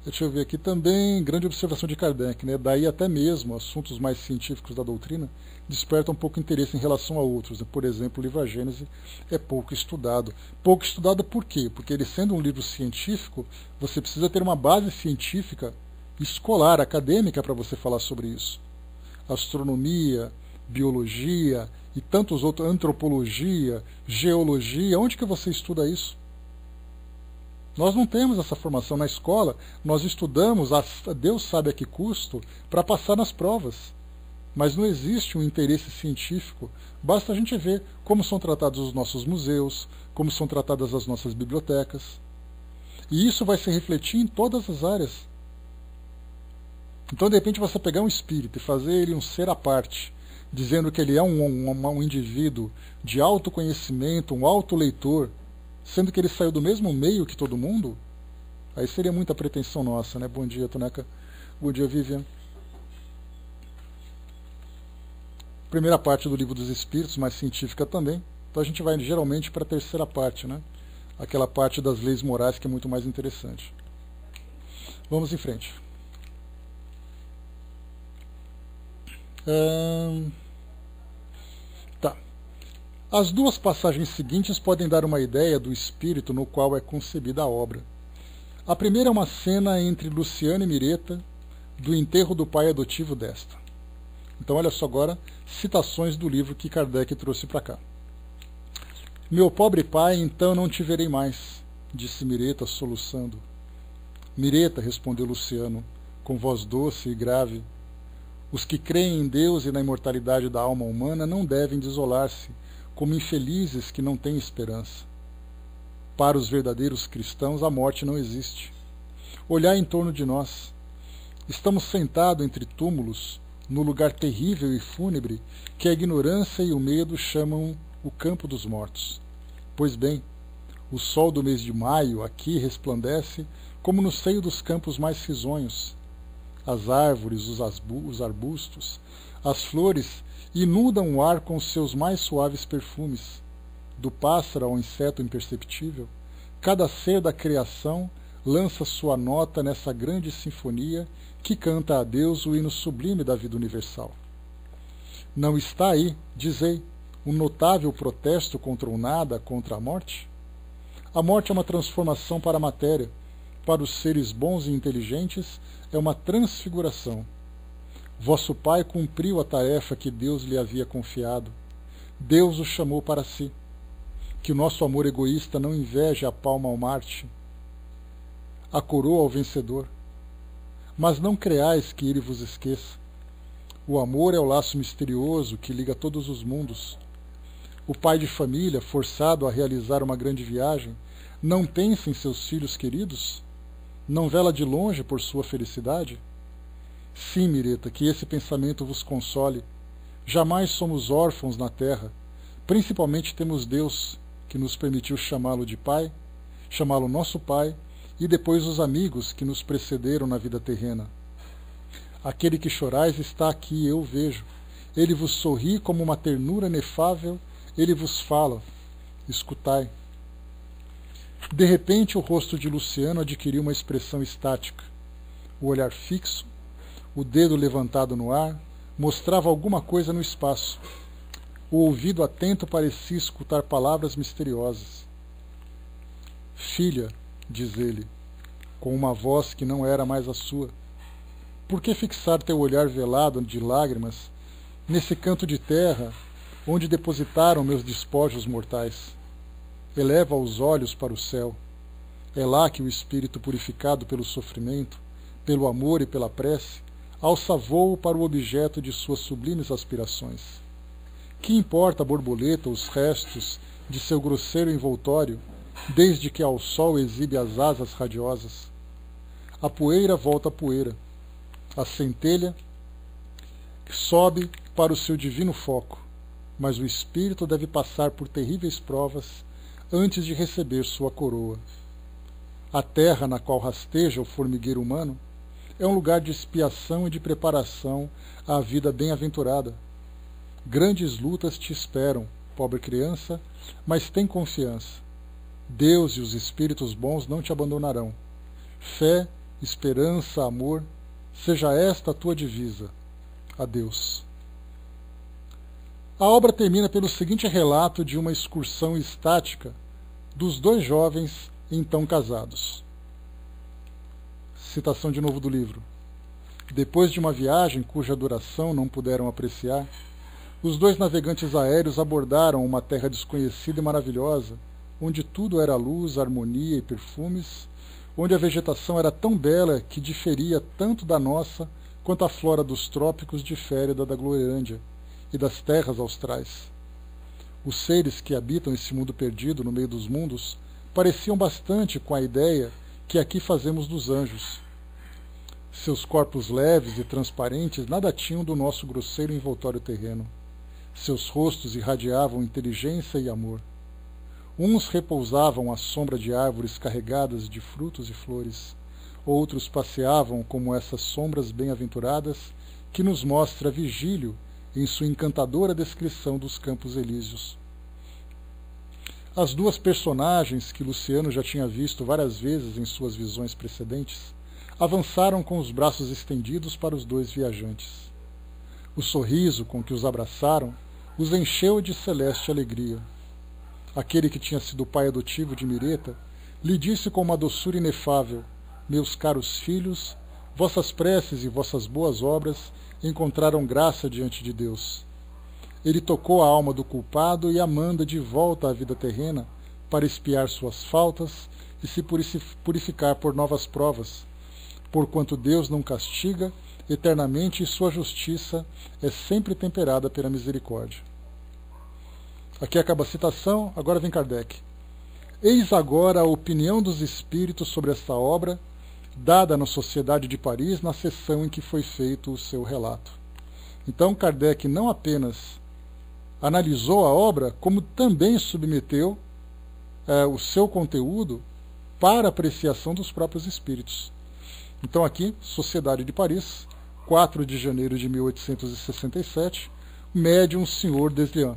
Speaker 1: Deixa eu ver aqui também, grande observação de Kardec, daí até mesmo assuntos mais científicos da doutrina despertam pouco interesse em relação a outros. Por exemplo, o livro A Gênese é pouco estudado. Pouco estudado por quê? Porque ele sendo um livro científico, você precisa ter uma base científica escolar, acadêmica, para você falar sobre isso. Astronomia, biologia e tantos outros, antropologia, geologia, onde que você estuda isso? Nós não temos essa formação na escola, nós estudamos, Deus sabe a que custo, para passar nas provas. Mas não existe um interesse científico. Basta a gente ver como são tratados os nossos museus, como são tratadas as nossas bibliotecas. E isso vai se refletir em todas as áreas. Então, de repente, você pegar um espírito e fazer ele um ser à parte, dizendo que ele é um indivíduo de autoconhecimento, um autoleitor, sendo que ele saiu do mesmo meio que todo mundo, aí seria muita pretensão nossa, né? Bom dia, Toneca. Bom dia, Vivian. Primeira parte do Livro dos Espíritos, mais científica também. Então a gente vai geralmente para a terceira parte, né? Aquela parte das leis morais que é muito mais interessante. Vamos em frente. Tá. As duas passagens seguintes podem dar uma ideia do espírito no qual é concebida a obra. A primeira é uma cena entre Luciano e Mireta, do enterro do pai adotivo desta. Então olha só agora, citações do livro que Kardec trouxe para cá. Meu pobre pai, então não te verei mais, disse Mireta, soluçando. Mireta, respondeu Luciano, com voz doce e grave, os que creem em Deus e na imortalidade da alma humana não devem desolar-se, como infelizes que não têm esperança. Para os verdadeiros cristãos, a morte não existe. Olhai em torno de nós. Estamos sentados entre túmulos, no lugar terrível e fúnebre que a ignorância e o medo chamam o campo dos mortos. Pois bem, o sol do mês de maio aqui resplandece como no seio dos campos mais risonhos. As árvores, os arbustos, as flores inundam o ar com os seus mais suaves perfumes. Do pássaro ao inseto imperceptível, cada ser da criação lança sua nota nessa grande sinfonia que canta a Deus o hino sublime da vida universal. Não está aí, dizei, um notável protesto contra o nada, contra a morte? A morte é uma transformação para a matéria. Para os seres bons e inteligentes, é uma transfiguração. Vosso pai cumpriu a tarefa que Deus lhe havia confiado. Deus o chamou para si. Que o nosso amor egoísta não inveje a palma ao Marte, a coroa ao vencedor. Mas não creais que ele vos esqueça. O amor é o laço misterioso que liga todos os mundos. O pai de família, forçado a realizar uma grande viagem, não pensa em seus filhos queridos? Não vela de longe por sua felicidade? Sim, Mireta, que esse pensamento vos console. Jamais somos órfãos na terra. Principalmente temos Deus, que nos permitiu chamá-lo de Pai, chamá-lo nosso Pai, e depois os amigos que nos precederam na vida terrena. Aquele que chorais está aqui, eu vejo. Ele vos sorri como uma ternura inefável, ele vos fala. Escutai. De repente, o rosto de Luciano adquiriu uma expressão estática. O olhar fixo, o dedo levantado no ar, mostrava alguma coisa no espaço. O ouvido atento parecia escutar palavras misteriosas. Filha, diz ele, com uma voz que não era mais a sua, por que fixar teu olhar velado de lágrimas nesse canto de terra onde depositaram meus despojos mortais? Eleva os olhos para o céu. É lá que o espírito purificado pelo sofrimento, pelo amor e pela prece, alça voo para o objeto de suas sublimes aspirações. Que importa a borboleta os restos de seu grosseiro envoltório, desde que ao sol exibe as asas radiosas? A poeira volta a poeira. A centelha sobe para o seu divino foco, mas o espírito deve passar por terríveis provas antes de receber sua coroa. A terra na qual rasteja o formigueiro humano é um lugar de expiação e de preparação à vida bem-aventurada. Grandes lutas te esperam, pobre criança, mas tem confiança. Deus e os espíritos bons não te abandonarão. Fé, esperança, amor, seja esta a tua divisa. Adeus. A obra termina pelo seguinte relato de uma excursão estática dos dois jovens então casados. Citação de novo do livro. Depois de uma viagem cuja duração não puderam apreciar, os dois navegantes aéreos abordaram uma terra desconhecida e maravilhosa, onde tudo era luz, harmonia e perfumes, onde a vegetação era tão bela que diferia tanto da nossa quanto a flora dos trópicos difere da Groenlândia e das terras austrais. Os seres que habitam esse mundo perdido no meio dos mundos pareciam bastante com a ideia que aqui fazemos dos anjos. Seus corpos leves e transparentes nada tinham do nosso grosseiro envoltório terreno. Seus rostos irradiavam inteligência e amor. Uns repousavam à sombra de árvores carregadas de frutos e flores. Outros passeavam como essas sombras bem-aventuradas que nos mostra Virgílio em sua encantadora descrição dos Campos Elíseos. As duas personagens que Luciano já tinha visto várias vezes em suas visões precedentes avançaram com os braços estendidos para os dois viajantes. O sorriso com que os abraçaram os encheu de celeste alegria. Aquele que tinha sido o pai adotivo de Mireta lhe disse com uma doçura inefável: meus caros filhos, vossas preces e vossas boas obras encontraram graça diante de Deus. Ele tocou a alma do culpado e a manda de volta à vida terrena para expiar suas faltas e se purificar por novas provas, porquanto Deus não castiga eternamente e sua justiça é sempre temperada pela misericórdia. Aqui acaba a citação, agora vem Kardec. Eis agora a opinião dos espíritos sobre esta obra, dada na Sociedade de Paris na sessão em que foi feito o seu relato. Então Kardec não apenas analisou a obra, como também submeteu o seu conteúdo para apreciação dos próprios espíritos. Então aqui, Sociedade de Paris, 4 de janeiro de 1867, médium Sr. Deslian.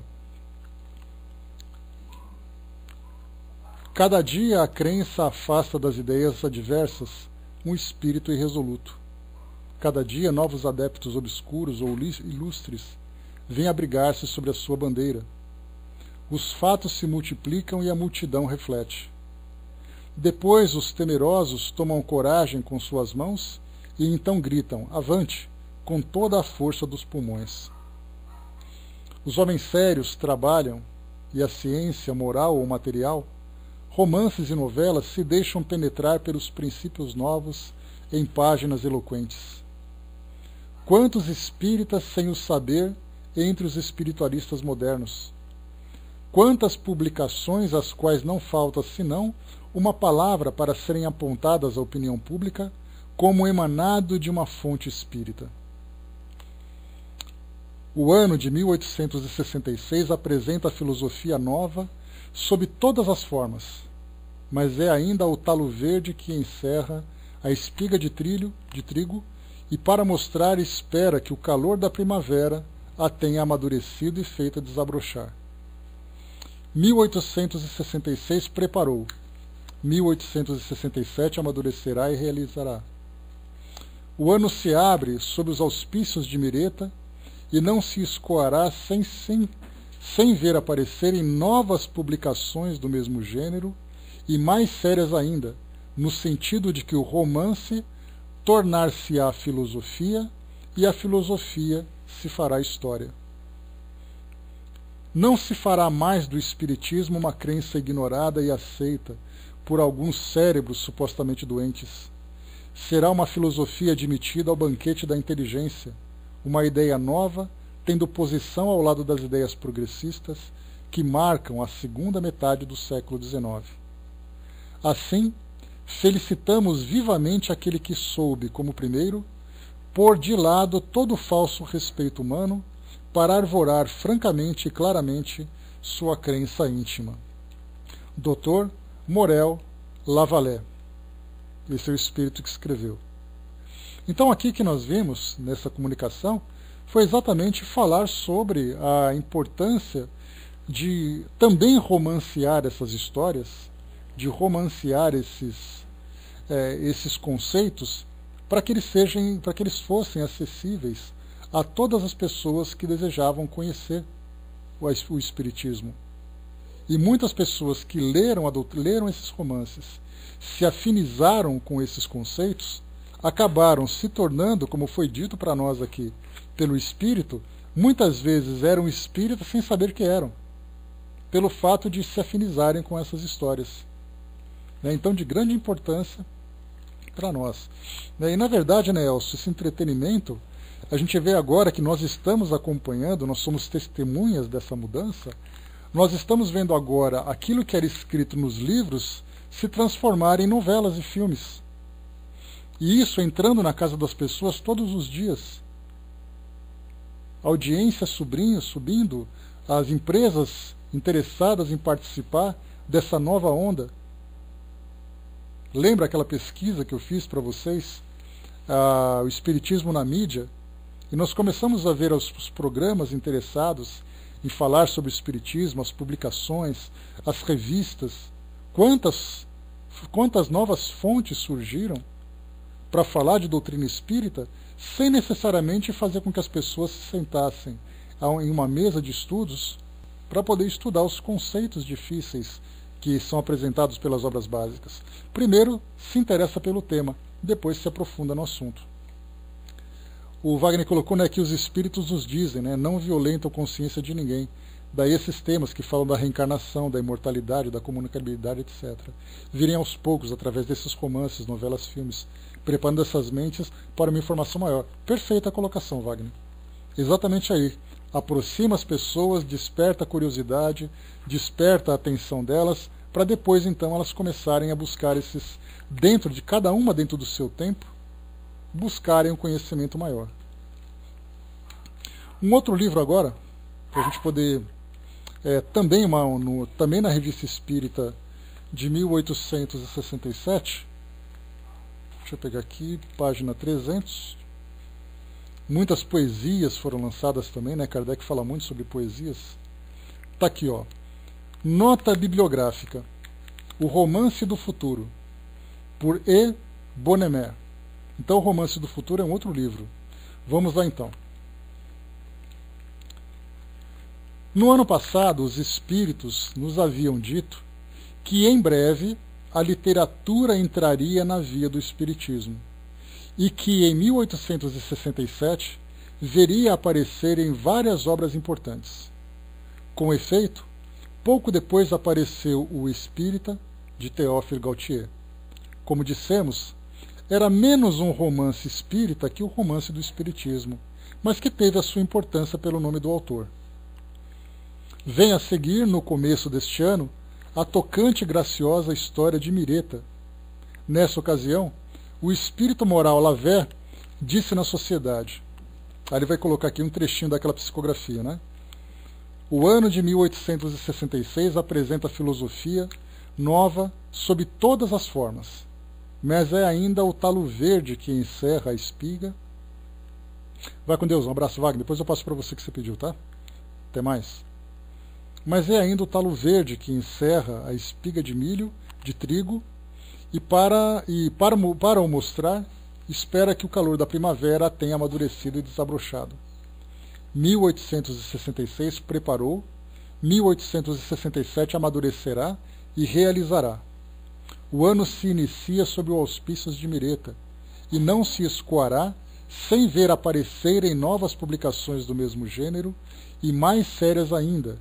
Speaker 1: Cada dia a crença afasta das ideias adversas um espírito irresoluto. Cada dia novos adeptos obscuros ou ilustres vêm abrigar-se sobre a sua bandeira. Os fatos se multiplicam e a multidão reflete. Depois os temerosos tomam coragem com suas mãos e então gritam, avante, com toda a força dos pulmões. Os homens sérios trabalham, e a ciência, moral ou material, romances e novelas se deixam penetrar pelos princípios novos em páginas eloquentes. Quantos espíritas sem o saber entre os espiritualistas modernos? Quantas publicações às quais não falta senão uma palavra para serem apontadas à opinião pública como emanado de uma fonte espírita? O ano de 1866 apresenta a filosofia nova sob todas as formas, mas é ainda o talo verde que encerra a espiga de trigo e para mostrar espera que o calor da primavera a tenha amadurecido e feita desabrochar. 1866 preparou, 1867 amadurecerá e realizará. O ano se abre sob os auspícios de Mireta e não se escoará sem ver aparecerem novas publicações do mesmo gênero e mais sérias ainda, no sentido de que o romance tornar-se-á filosofia e a filosofia se fará história. Não se fará mais do espiritismo uma crença ignorada e aceita por alguns cérebros supostamente doentes. Será uma filosofia admitida ao banquete da inteligência, uma ideia nova, tendo posição ao lado das ideias progressistas que marcam a segunda metade do século XIX. Assim, felicitamos vivamente aquele que soube, como primeiro, pôr de lado todo o falso respeito humano para arvorar francamente e claramente sua crença íntima. Dr. Morel Lavalée. Esse é o espírito que escreveu. Então aqui que nós vimos, nessa comunicação, foi exatamente falar sobre a importância de também romancear essas histórias, de romancear esses conceitos, para que eles fossem acessíveis a todas as pessoas que desejavam conhecer o Espiritismo. E muitas pessoas que leram esses romances, se afinizaram com esses conceitos, acabaram se tornando, como foi dito para nós aqui, pelo Espírito, muitas vezes eram espíritas sem saber que eram. pelo fato de se afinizarem com essas histórias. Então, de grande importância para nós. E, na verdade, né, Elcio, esse entretenimento, a gente vê agora que nós estamos acompanhando, nós somos testemunhas dessa mudança, nós estamos vendo agora aquilo que era escrito nos livros se transformar em novelas e filmes. E isso entrando na casa das pessoas todos os dias. A audiência subindo, as empresas interessadas em participar dessa nova onda. Lembra aquela pesquisa que eu fiz para vocês? O Espiritismo na mídia? E nós começamos a ver os programas interessados em falar sobre o Espiritismo, as publicações, as revistas. Quantas novas fontes surgiram para falar de doutrina espírita, sem necessariamente fazer com que as pessoas se sentassem em uma mesa de estudos para poder estudar os conceitos difíceis que são apresentados pelas obras básicas. Primeiro se interessa pelo tema, depois se aprofunda no assunto. O Wagner colocou, né, que os espíritos nos dizem, né, não violentam a consciência de ninguém. Daí esses temas que falam da reencarnação, da imortalidade, da comunicabilidade, etc. Virem aos poucos, através desses romances, novelas, filmes, preparando essas mentes para uma informação maior. Perfeita a colocação, Wagner. Exatamente aí. Aproxima as pessoas, desperta a curiosidade, desperta a atenção delas, para depois, então, elas começarem a buscar esses, dentro de cada uma, dentro do seu tempo, buscarem um conhecimento maior. Um outro livro agora, para a gente poder, também na Revista Espírita de 1867, deixa eu pegar aqui, página 300, muitas poesias foram lançadas também, né? Kardec fala muito sobre poesias. Está aqui, ó. Nota bibliográfica. O Romance do Futuro, por E. Bonnemer. Então, o Romance do Futuro é um outro livro. Vamos lá, então. No ano passado, os espíritos nos haviam dito que, em breve, a literatura entraria na via do espiritismo e que, em 1867, veria aparecer em várias obras importantes. Com efeito, pouco depois apareceu o Espírita, de Théophile Gautier. Como dissemos, era menos um romance espírita que o romance do Espiritismo, mas que teve a sua importância pelo nome do autor. Vem a seguir, no começo deste ano, a tocante e graciosa história de Mireta. Nessa ocasião, o espírito moral Laver disse na sociedade, aí ele vai colocar aqui um trechinho daquela psicografia, né? O ano de 1866 apresenta filosofia nova sob todas as formas, mas é ainda o talo verde que encerra a espiga. Vai com Deus, um abraço, Wagner, depois eu passo para você que você pediu, tá? Até mais. Mas é ainda o talo verde que encerra a espiga de milho, de trigo, e para o mostrar, espera que o calor da primavera a tenha amadurecido e desabrochado. 1866 preparou, 1867 amadurecerá e realizará. O ano se inicia sob o auspícios de Mireta, e não se escoará sem ver aparecerem novas publicações do mesmo gênero, e mais sérias ainda,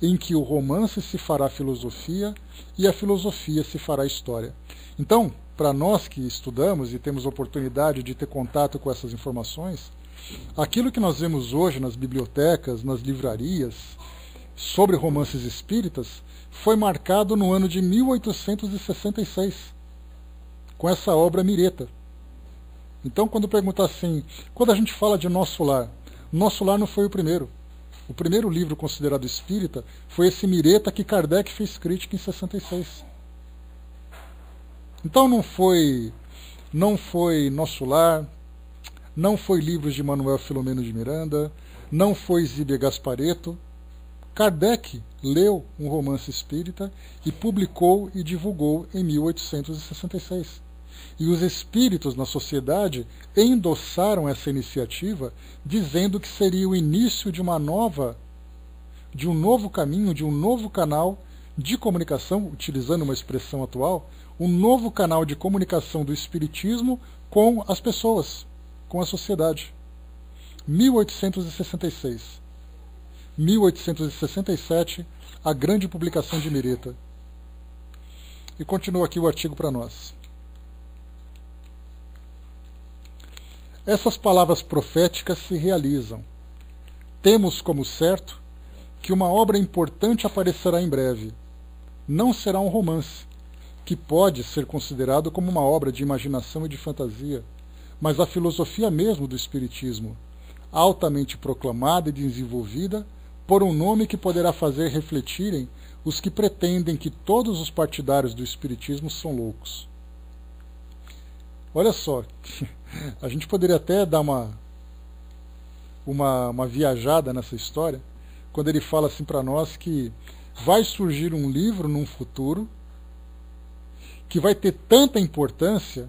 Speaker 1: em que o romance se fará filosofia e a filosofia se fará história. Então, para nós que estudamos e temos oportunidade de ter contato com essas informações, aquilo que nós vemos hoje nas bibliotecas, nas livrarias, sobre romances espíritas, foi marcado no ano de 1866, com essa obra Mireta. Então, quando perguntar assim, quando a gente fala de Nosso Lar não foi o primeiro. O primeiro livro considerado espírita foi esse Mireta que Kardec fez crítica em 66. Então não foi Nosso Lar, não foi livros de Manuel Filomeno de Miranda, não foi Zíbia Gasparetto. Kardec leu um romance espírita e publicou e divulgou em 1866. E os espíritos na sociedade endossaram essa iniciativa, dizendo que seria o início de um novo caminho, de um novo canal de comunicação, utilizando uma expressão atual, um novo canal de comunicação do espiritismo com as pessoas, com a sociedade. 1866. 1867, a grande publicação de Mireta. E continua aqui o artigo para nós. Essas palavras proféticas se realizam. Temos como certo que uma obra importante aparecerá em breve. Não será um romance, que pode ser considerado como uma obra de imaginação e de fantasia, mas a filosofia mesmo do Espiritismo, altamente proclamada e desenvolvida por um nome que poderá fazer refletirem os que pretendem que todos os partidários do Espiritismo são loucos. Olha só, a gente poderia até dar uma viajada nessa história, quando ele fala assim para nós que vai surgir um livro num futuro que vai ter tanta importância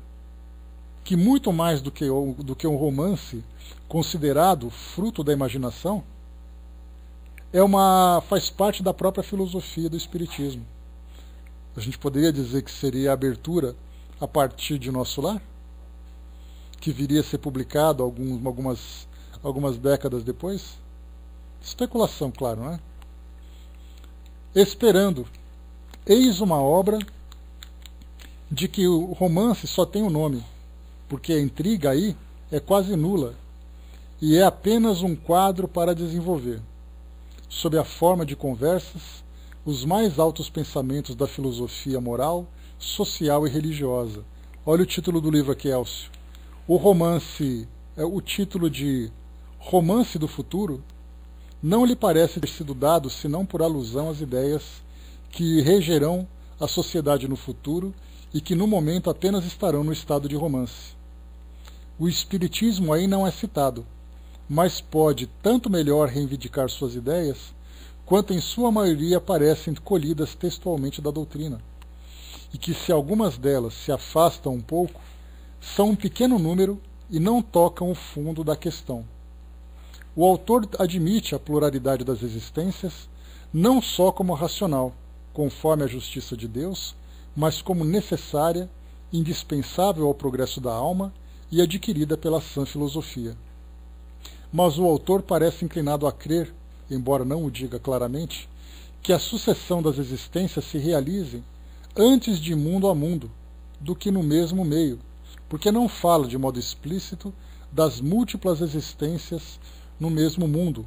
Speaker 1: que muito mais do que um romance considerado fruto da imaginação, faz parte da própria filosofia do Espiritismo. A gente poderia dizer que seria a abertura a partir de Nosso Lar, que viria a ser publicado algumas décadas depois. Especulação, claro, não é? Esperando, eis uma obra de que o romance só tem um nome, porque a intriga aí é quase nula e é apenas um quadro para desenvolver, sob a forma de conversas, os mais altos pensamentos da filosofia moral, social e religiosa. Olha o título do livro aqui, Elcio. O título de Romance do Futuro não lhe parece ter sido dado senão por alusão às ideias que regerão a sociedade no futuro e que no momento apenas estarão no estado de romance. O Espiritismo aí não é citado, mas pode tanto melhor reivindicar suas ideias, quanto em sua maioria parecem colhidas textualmente da doutrina, e que se algumas delas se afastam um pouco, são um pequeno número e não tocam o fundo da questão. O autor admite a pluralidade das existências, não só como racional, conforme a justiça de Deus, mas como necessária, indispensável ao progresso da alma e adquirida pela sã filosofia. Mas o autor parece inclinado a crer, embora não o diga claramente, que a sucessão das existências se realize antes de mundo a mundo, do que no mesmo meio, porque não fala de modo explícito das múltiplas existências no mesmo mundo,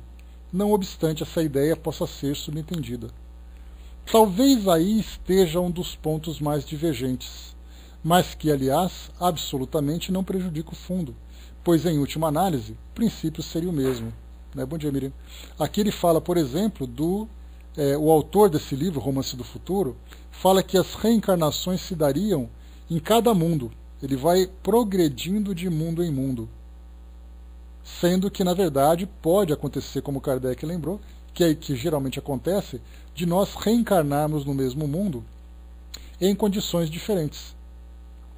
Speaker 1: não obstante essa ideia possa ser subentendida. Talvez aí esteja um dos pontos mais divergentes, mas que, aliás, absolutamente não prejudica o fundo, pois, em última análise, o princípio seria o mesmo. Né? Bom dia, Miriam. Aqui ele fala, por exemplo, o autor desse livro, Romance do Futuro, fala que as reencarnações se dariam em cada mundo. Ele vai progredindo de mundo em mundo. Sendo que, na verdade, pode acontecer, como Kardec lembrou, que geralmente acontece, de nós reencarnarmos no mesmo mundo em condições diferentes.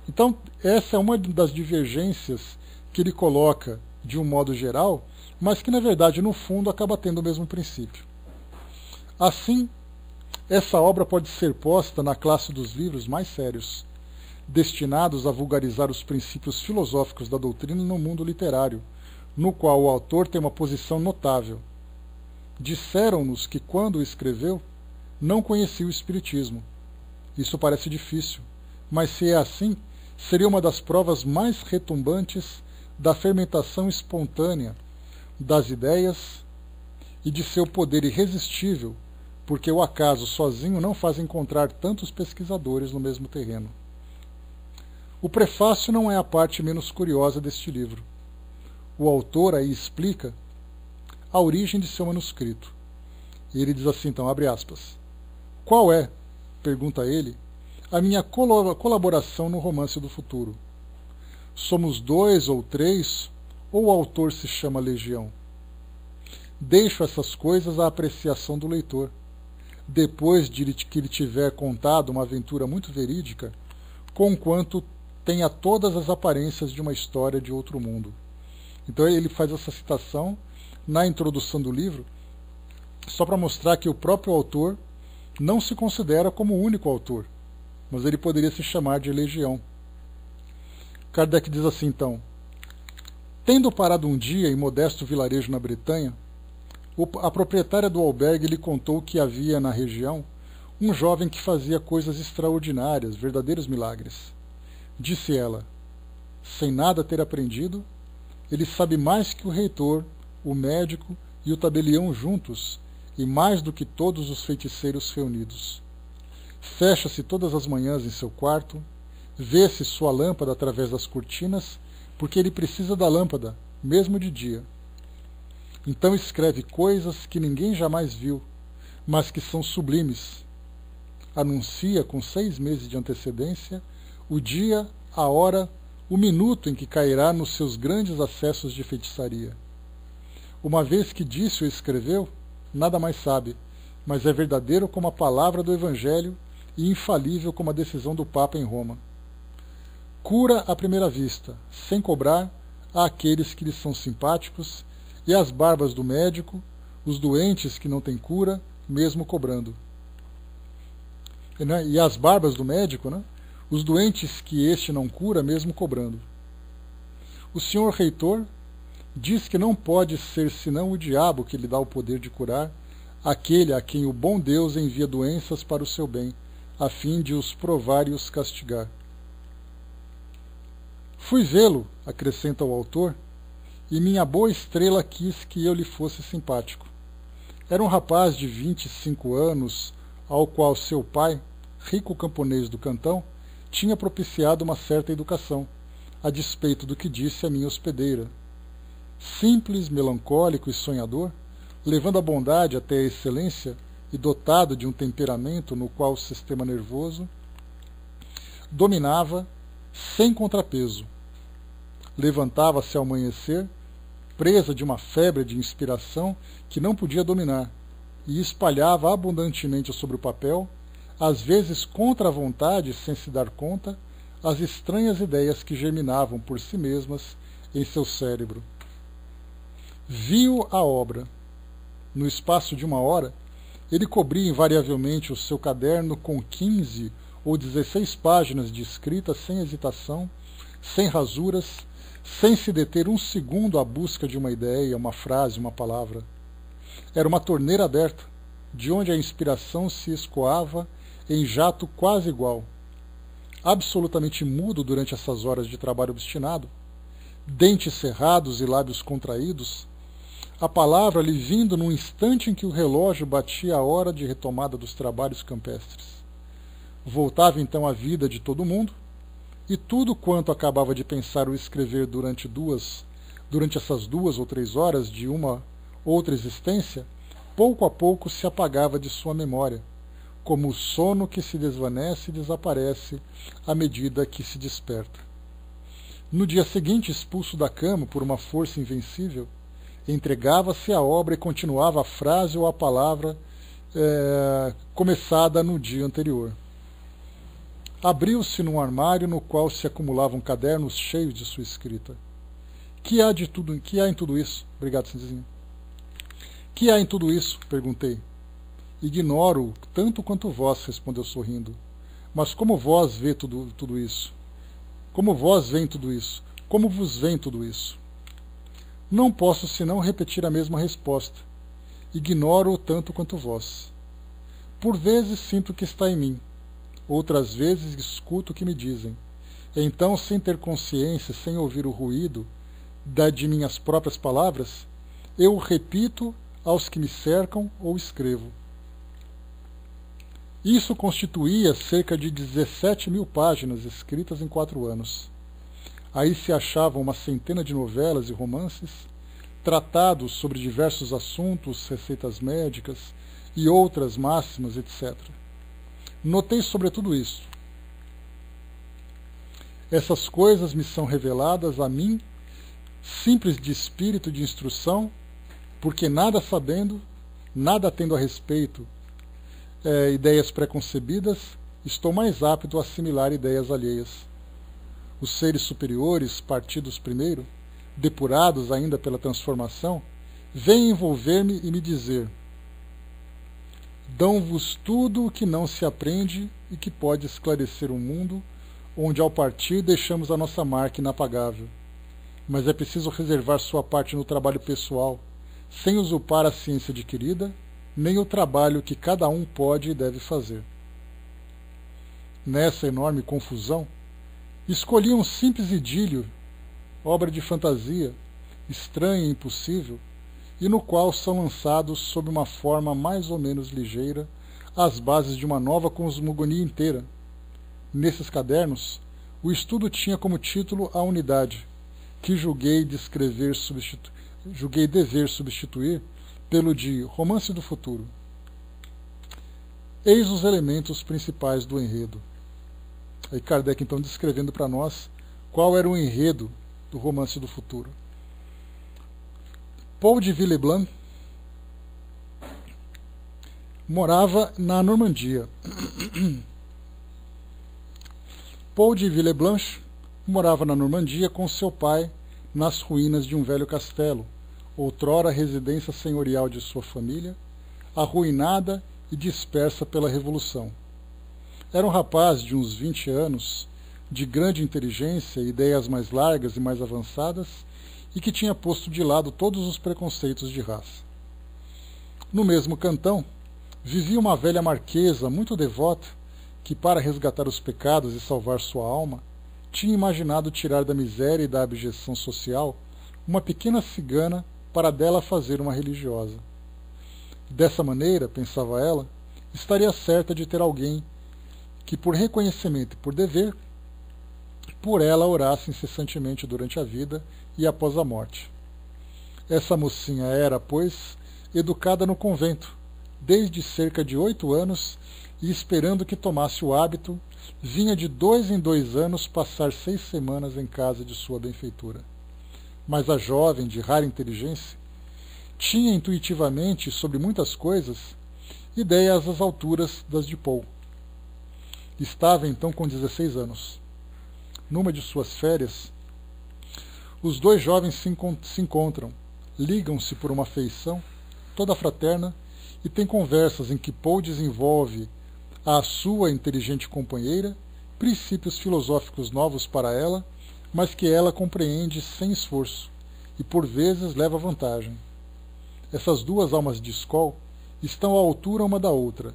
Speaker 1: Então, essa é uma das divergências que ele coloca de um modo geral, mas que, na verdade, no fundo, acaba tendo o mesmo princípio. Assim, essa obra pode ser posta na classe dos livros mais sérios, destinados a vulgarizar os princípios filosóficos da doutrina no mundo literário, no qual o autor tem uma posição notável. Disseram-nos que, quando o escreveu, não conhecia o Espiritismo. Isso parece difícil, mas se é assim, seria uma das provas mais retumbantes da fermentação espontânea das ideias e de seu poder irresistível, porque o acaso sozinho não faz encontrar tantos pesquisadores no mesmo terreno. O prefácio não é a parte menos curiosa deste livro. O autor aí explica a origem de seu manuscrito. E ele diz assim, então, abre aspas. Qual é, pergunta ele, a minha colaboração no Romance do Futuro? Somos 2 ou 3, ou o autor se chama Legião? Deixo essas coisas à apreciação do leitor. Depois de que ele tiver contado uma aventura muito verídica, conquanto tenha todas as aparências de uma história de outro mundo. Então ele faz essa citação na introdução do livro, só para mostrar que o próprio autor não se considera como o único autor, mas ele poderia se chamar de Legião. Kardec diz assim, então, tendo parado um dia em modesto vilarejo na Bretanha, A proprietária do albergue lhe contou que havia na região um jovem que fazia coisas extraordinárias, verdadeiros milagres. Disse ela, sem nada ter aprendido, ele sabe mais que o reitor, o médico e o tabelião juntos, e mais do que todos os feiticeiros reunidos. Fecha-se todas as manhãs em seu quarto, vê-se sua lâmpada através das cortinas, porque ele precisa da lâmpada, mesmo de dia. Então escreve coisas que ninguém jamais viu, mas que são sublimes. Anuncia com 6 meses de antecedência o dia, a hora, o minuto em que cairá nos seus grandes acessos de feitiçaria. Uma vez que disse ou escreveu, nada mais sabe, mas é verdadeiro como a palavra do Evangelho e infalível como a decisão do Papa em Roma. Cura à primeira vista, sem cobrar, àqueles que lhe são simpáticos, e as barbas do médico, os doentes que não têm cura, mesmo cobrando. E as barbas do médico, né? Os doentes que este não cura, mesmo cobrando. O senhor reitor diz que não pode ser senão o diabo que lhe dá o poder de curar aquele a quem o bom Deus envia doenças para o seu bem, a fim de os provar e os castigar. Fui vê-lo, acrescenta o autor, e minha boa estrela quis que eu lhe fosse simpático. Era um rapaz de 25 anos, ao qual seu pai, rico camponês do cantão, tinha propiciado uma certa educação, a despeito do que disse a minha hospedeira. Simples, melancólico e sonhador, levando a bondade até a excelência e dotado de um temperamento no qual o sistema nervoso dominava sem contrapeso. Levantava-se ao amanhecer, presa de uma febre de inspiração que não podia dominar, e espalhava abundantemente sobre o papel, às vezes contra a vontade, sem se dar conta, as estranhas ideias que germinavam por si mesmas em seu cérebro. Viu a obra. No espaço de 1 hora, ele cobria invariavelmente o seu caderno com 15 ou 16 páginas de escrita sem hesitação, sem rasuras, sem se deter um segundo à busca de uma ideia, uma frase, uma palavra. Era uma torneira aberta, de onde a inspiração se escoava em jato quase igual. Absolutamente mudo durante essas horas de trabalho obstinado, dentes cerrados e lábios contraídos, a palavra lhe vindo num instante em que o relógio batia a hora de retomada dos trabalhos campestres. Voltava então à vida de todo mundo, e tudo quanto acabava de pensar ou escrever durante essas 2 ou 3 horas de uma outra existência, pouco a pouco se apagava de sua memória, como o sono que se desvanece e desaparece à medida que se desperta. No dia seguinte, expulso da cama por uma força invencível, entregava-se à obra e continuava a frase ou a palavra começada no dia anterior. Abriu-se num armário no qual se acumulavam cadernos cheios de sua escrita. Que há em tudo isso? Obrigado, Cinzinho. Que há em tudo isso? Perguntei. Ignoro tanto quanto vós, respondeu sorrindo. Mas como vós vê tudo isso? Como vós veem tudo isso? Como vos vem tudo isso? Não posso senão repetir a mesma resposta. Ignoro tanto quanto vós. Por vezes sinto que está em mim. Outras vezes escuto o que me dizem. Então, sem ter consciência, sem ouvir o ruído de minhas próprias palavras, eu o repito aos que me cercam ou escrevo. Isso constituía cerca de 17.000 páginas escritas em 4 anos. Aí se achavam uma centena de novelas e romances, tratados sobre diversos assuntos, receitas médicas e outras máximas, etc. Notei sobretudo isso. Essas coisas me são reveladas a mim, simples de espírito de instrução, porque nada sabendo, nada tendo a respeito, ideias preconcebidas, estou mais apto a assimilar ideias alheias. Os seres superiores, partidos primeiro, depurados ainda pela transformação, vêm envolver-me e me dizer: dão-vos tudo o que não se aprende e que pode esclarecer o mundo, onde ao partir deixamos a nossa marca inapagável. Mas é preciso reservar sua parte no trabalho pessoal, sem usurpar a ciência adquirida, nem o trabalho que cada um pode e deve fazer. Nessa enorme confusão, escolhi um simples idílio, obra de fantasia, estranha e impossível, e no qual são lançados, sob uma forma mais ou menos ligeira, as bases de uma nova cosmogonia inteira. Nesses cadernos, o estudo tinha como título a unidade, que julguei dever substituir pelo de Romance do Futuro. Eis os elementos principais do enredo. Aí Kardec então descrevendo para nós qual era o enredo do Romance do Futuro. Paul de Villeblanc morava na Normandia. Paul de Villeblanc morava na Normandia com seu pai nas ruínas de um velho castelo, outrora residência senhorial de sua família, arruinada e dispersa pela Revolução. Era um rapaz de uns 20 anos, de grande inteligência, ideias mais largas e mais avançadas, e que tinha posto de lado todos os preconceitos de raça. No mesmo cantão, vivia uma velha marquesa muito devota, que, para resgatar os pecados e salvar sua alma, tinha imaginado tirar da miséria e da abjeção social uma pequena cigana para dela fazer uma religiosa. Dessa maneira, pensava ela, estaria certa de ter alguém que, por reconhecimento e por dever, por ela orasse incessantemente durante a vida e após a morte. Essa mocinha era, pois, educada no convento, desde cerca de 8 anos, e esperando que tomasse o hábito, vinha de 2 em 2 anos passar 6 semanas em casa de sua benfeitora. Mas a jovem, de rara inteligência, tinha intuitivamente, sobre muitas coisas, ideias às alturas das de Paul. Estava então com 16 anos. Numa de suas férias, os dois jovens se encontram, ligam-se por uma afeição, toda fraterna, e têm conversas em que Paul desenvolve à sua inteligente companheira princípios filosóficos novos para ela, mas que ela compreende sem esforço, e por vezes leva vantagem. Essas duas almas de escola estão à altura uma da outra.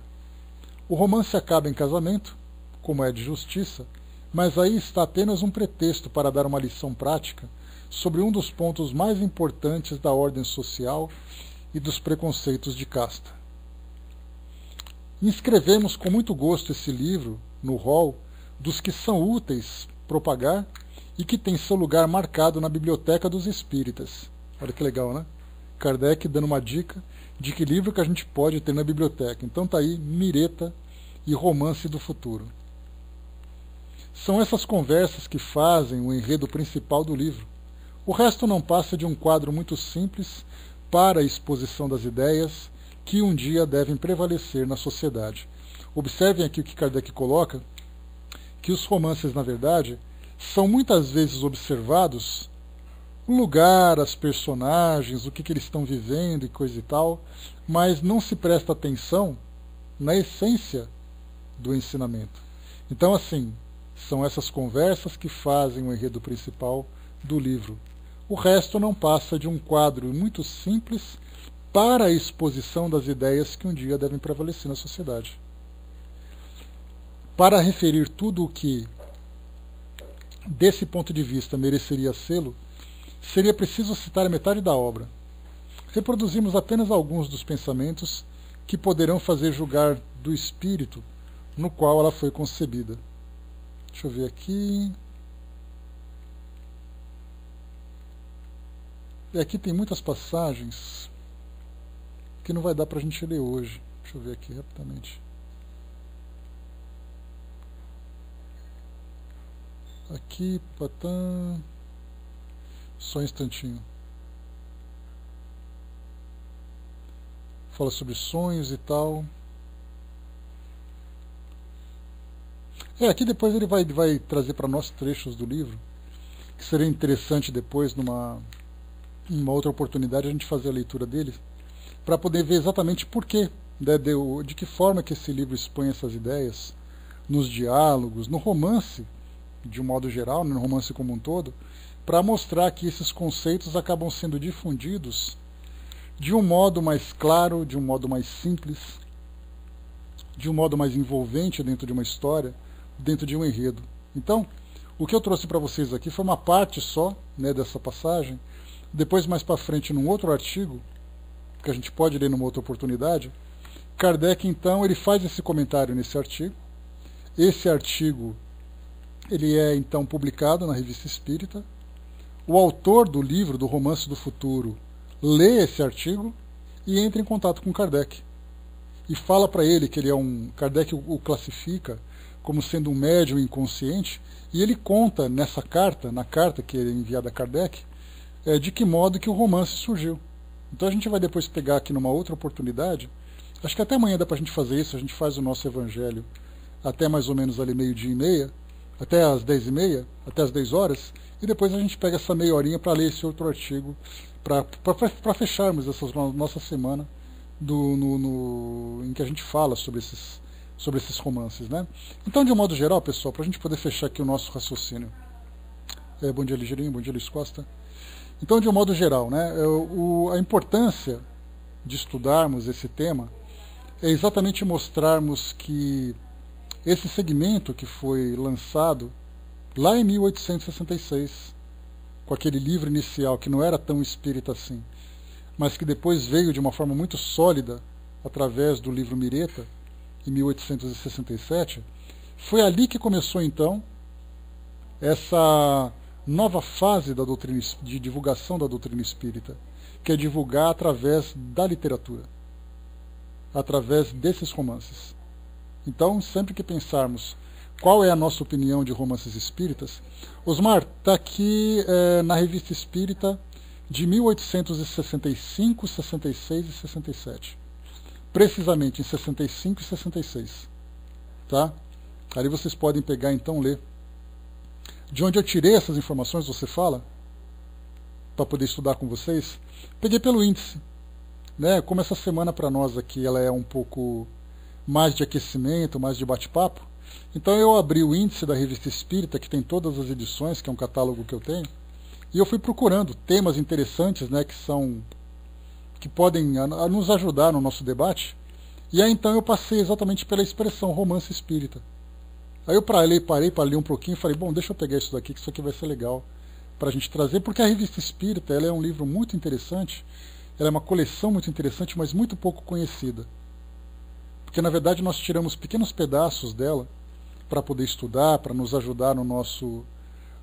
Speaker 1: O romance acaba em casamento, como é de justiça, mas aí está apenas um pretexto para dar uma lição prática sobre um dos pontos mais importantes da ordem social e dos preconceitos de casta. Inscrevemos com muito gosto esse livro no rol dos que são úteis propagar e que tem seu lugar marcado na Biblioteca dos Espíritas. Olha que legal, né? Kardec dando uma dica de que livro que a gente pode ter na biblioteca. Então tá aí Mireta e Romance do Futuro. São essas conversas que fazem o enredo principal do livro. O resto não passa de um quadro muito simples para a exposição das ideias que um dia devem prevalecer na sociedade. Observem aqui o que Kardec coloca, que os romances, na verdade, são muitas vezes observados o lugar, as personagens, o que eles estão vivendo e coisa e tal, mas não se presta atenção na essência do ensinamento. Então, assim, são essas conversas que fazem o enredo principal do livro. O resto não passa de um quadro muito simples para a exposição das ideias que um dia devem prevalecer na sociedade. Para referir tudo o que, desse ponto de vista, mereceria sê-lo, seria preciso citar a metade da obra. Reproduzimos apenas alguns dos pensamentos que poderão fazer julgar do espírito no qual ela foi concebida. Deixa eu ver aqui. E aqui tem muitas passagens que não vai dar para a gente ler hoje. Deixa eu ver aqui rapidamente. Aqui, patã. Só um instantinho. Fala sobre sonhos e tal. Aqui depois ele vai trazer para nós trechos do livro, que seria interessante depois, numa outra oportunidade, a gente fazer a leitura dele, para poder ver exatamente por quê, de que forma que esse livro expõe essas ideias, nos diálogos, no romance, de um modo geral, no romance como um todo, para mostrar que esses conceitos acabam sendo difundidos de um modo mais claro, de um modo mais simples, de um modo mais envolvente dentro de uma história, dentro de um enredo. Então, o que eu trouxe para vocês aqui foi uma parte só, né, dessa passagem. Depois, mais para frente, num outro artigo, que a gente pode ler numa outra oportunidade, Kardec, então, ele faz esse comentário nesse artigo. Esse artigo, ele é, então, publicado na Revista Espírita. O autor do livro, do Romance do Futuro, lê esse artigo e entra em contato com Kardec. E fala para ele que ele é Kardec o classifica como sendo um médium inconsciente, e ele conta nessa carta, na carta que é enviada a Kardec, de que modo que o romance surgiu. Então a gente vai depois pegar aqui numa outra oportunidade, acho que até amanhã dá para a gente fazer isso, a gente faz o nosso evangelho até mais ou menos ali 12:30, até às 10:30, até às 10 horas, e depois a gente pega essa meia horinha para ler esse outro artigo, para fecharmos essa nossa semana em que a gente fala sobre esses romances, né? Então, de um modo geral, pessoal, para a gente poder fechar aqui o nosso raciocínio. Bom dia, Ligeirinho, bom dia, Luiz Costa. Então, de um modo geral, né, a importância de estudarmos esse tema é exatamente mostrarmos que esse segmento que foi lançado lá em 1866, com aquele livro inicial que não era tão espírita assim, mas que depois veio de uma forma muito sólida através do livro Mireta, em 1867, foi ali que começou então essa nova fase da doutrina, de divulgação da doutrina espírita, que é divulgar através da literatura, através desses romances. Então, sempre que pensarmos qual é a nossa opinião de romances espíritas, Osmar, está aqui na Revista Espírita de 1865, 66 e 67. Precisamente em 65 e 66. Tá? Ali vocês podem pegar, então, ler. De onde eu tirei essas informações, você fala, para poder estudar com vocês, peguei pelo índice. Né? Como essa semana para nós aqui ela é um pouco mais de aquecimento, mais de bate-papo, então eu abri o índice da Revista Espírita, que tem todas as edições, que é um catálogo que eu tenho, e eu fui procurando temas interessantes, né, que podem nos ajudar no nosso debate. E aí então eu passei exatamente pela expressão romance espírita. Aí eu parei para ler um pouquinho e falei, bom, deixa eu pegar isso daqui, que isso aqui vai ser legal para a gente trazer, porque a Revista Espírita ela é um livro muito interessante, ela é uma coleção muito interessante, mas muito pouco conhecida. Porque na verdade nós tiramos pequenos pedaços dela para poder estudar, para nos ajudar no nosso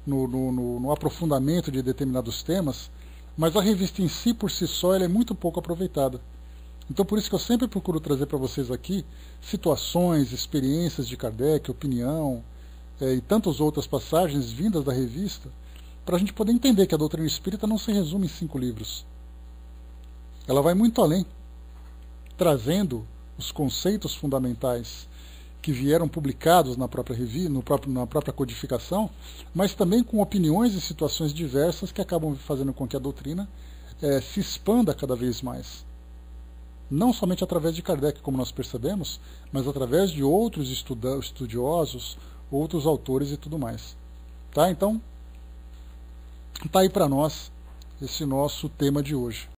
Speaker 1: no aprofundamento de determinados temas, mas a revista em si, por si só, ela é muito pouco aproveitada. Então por isso que eu sempre procuro trazer para vocês aqui situações, experiências de Kardec, opinião e tantas outras passagens vindas da revista, para a gente poder entender que a doutrina espírita não se resume em 5 livros. Ela vai muito além, trazendo os conceitos fundamentais que vieram publicados na própria revista, na própria codificação, mas também com opiniões e situações diversas que acabam fazendo com que a doutrina se expanda cada vez mais. Não somente através de Kardec, como nós percebemos, mas através de outros estudiosos, outros autores e tudo mais. Tá? Então, está aí para nós esse nosso tema de hoje.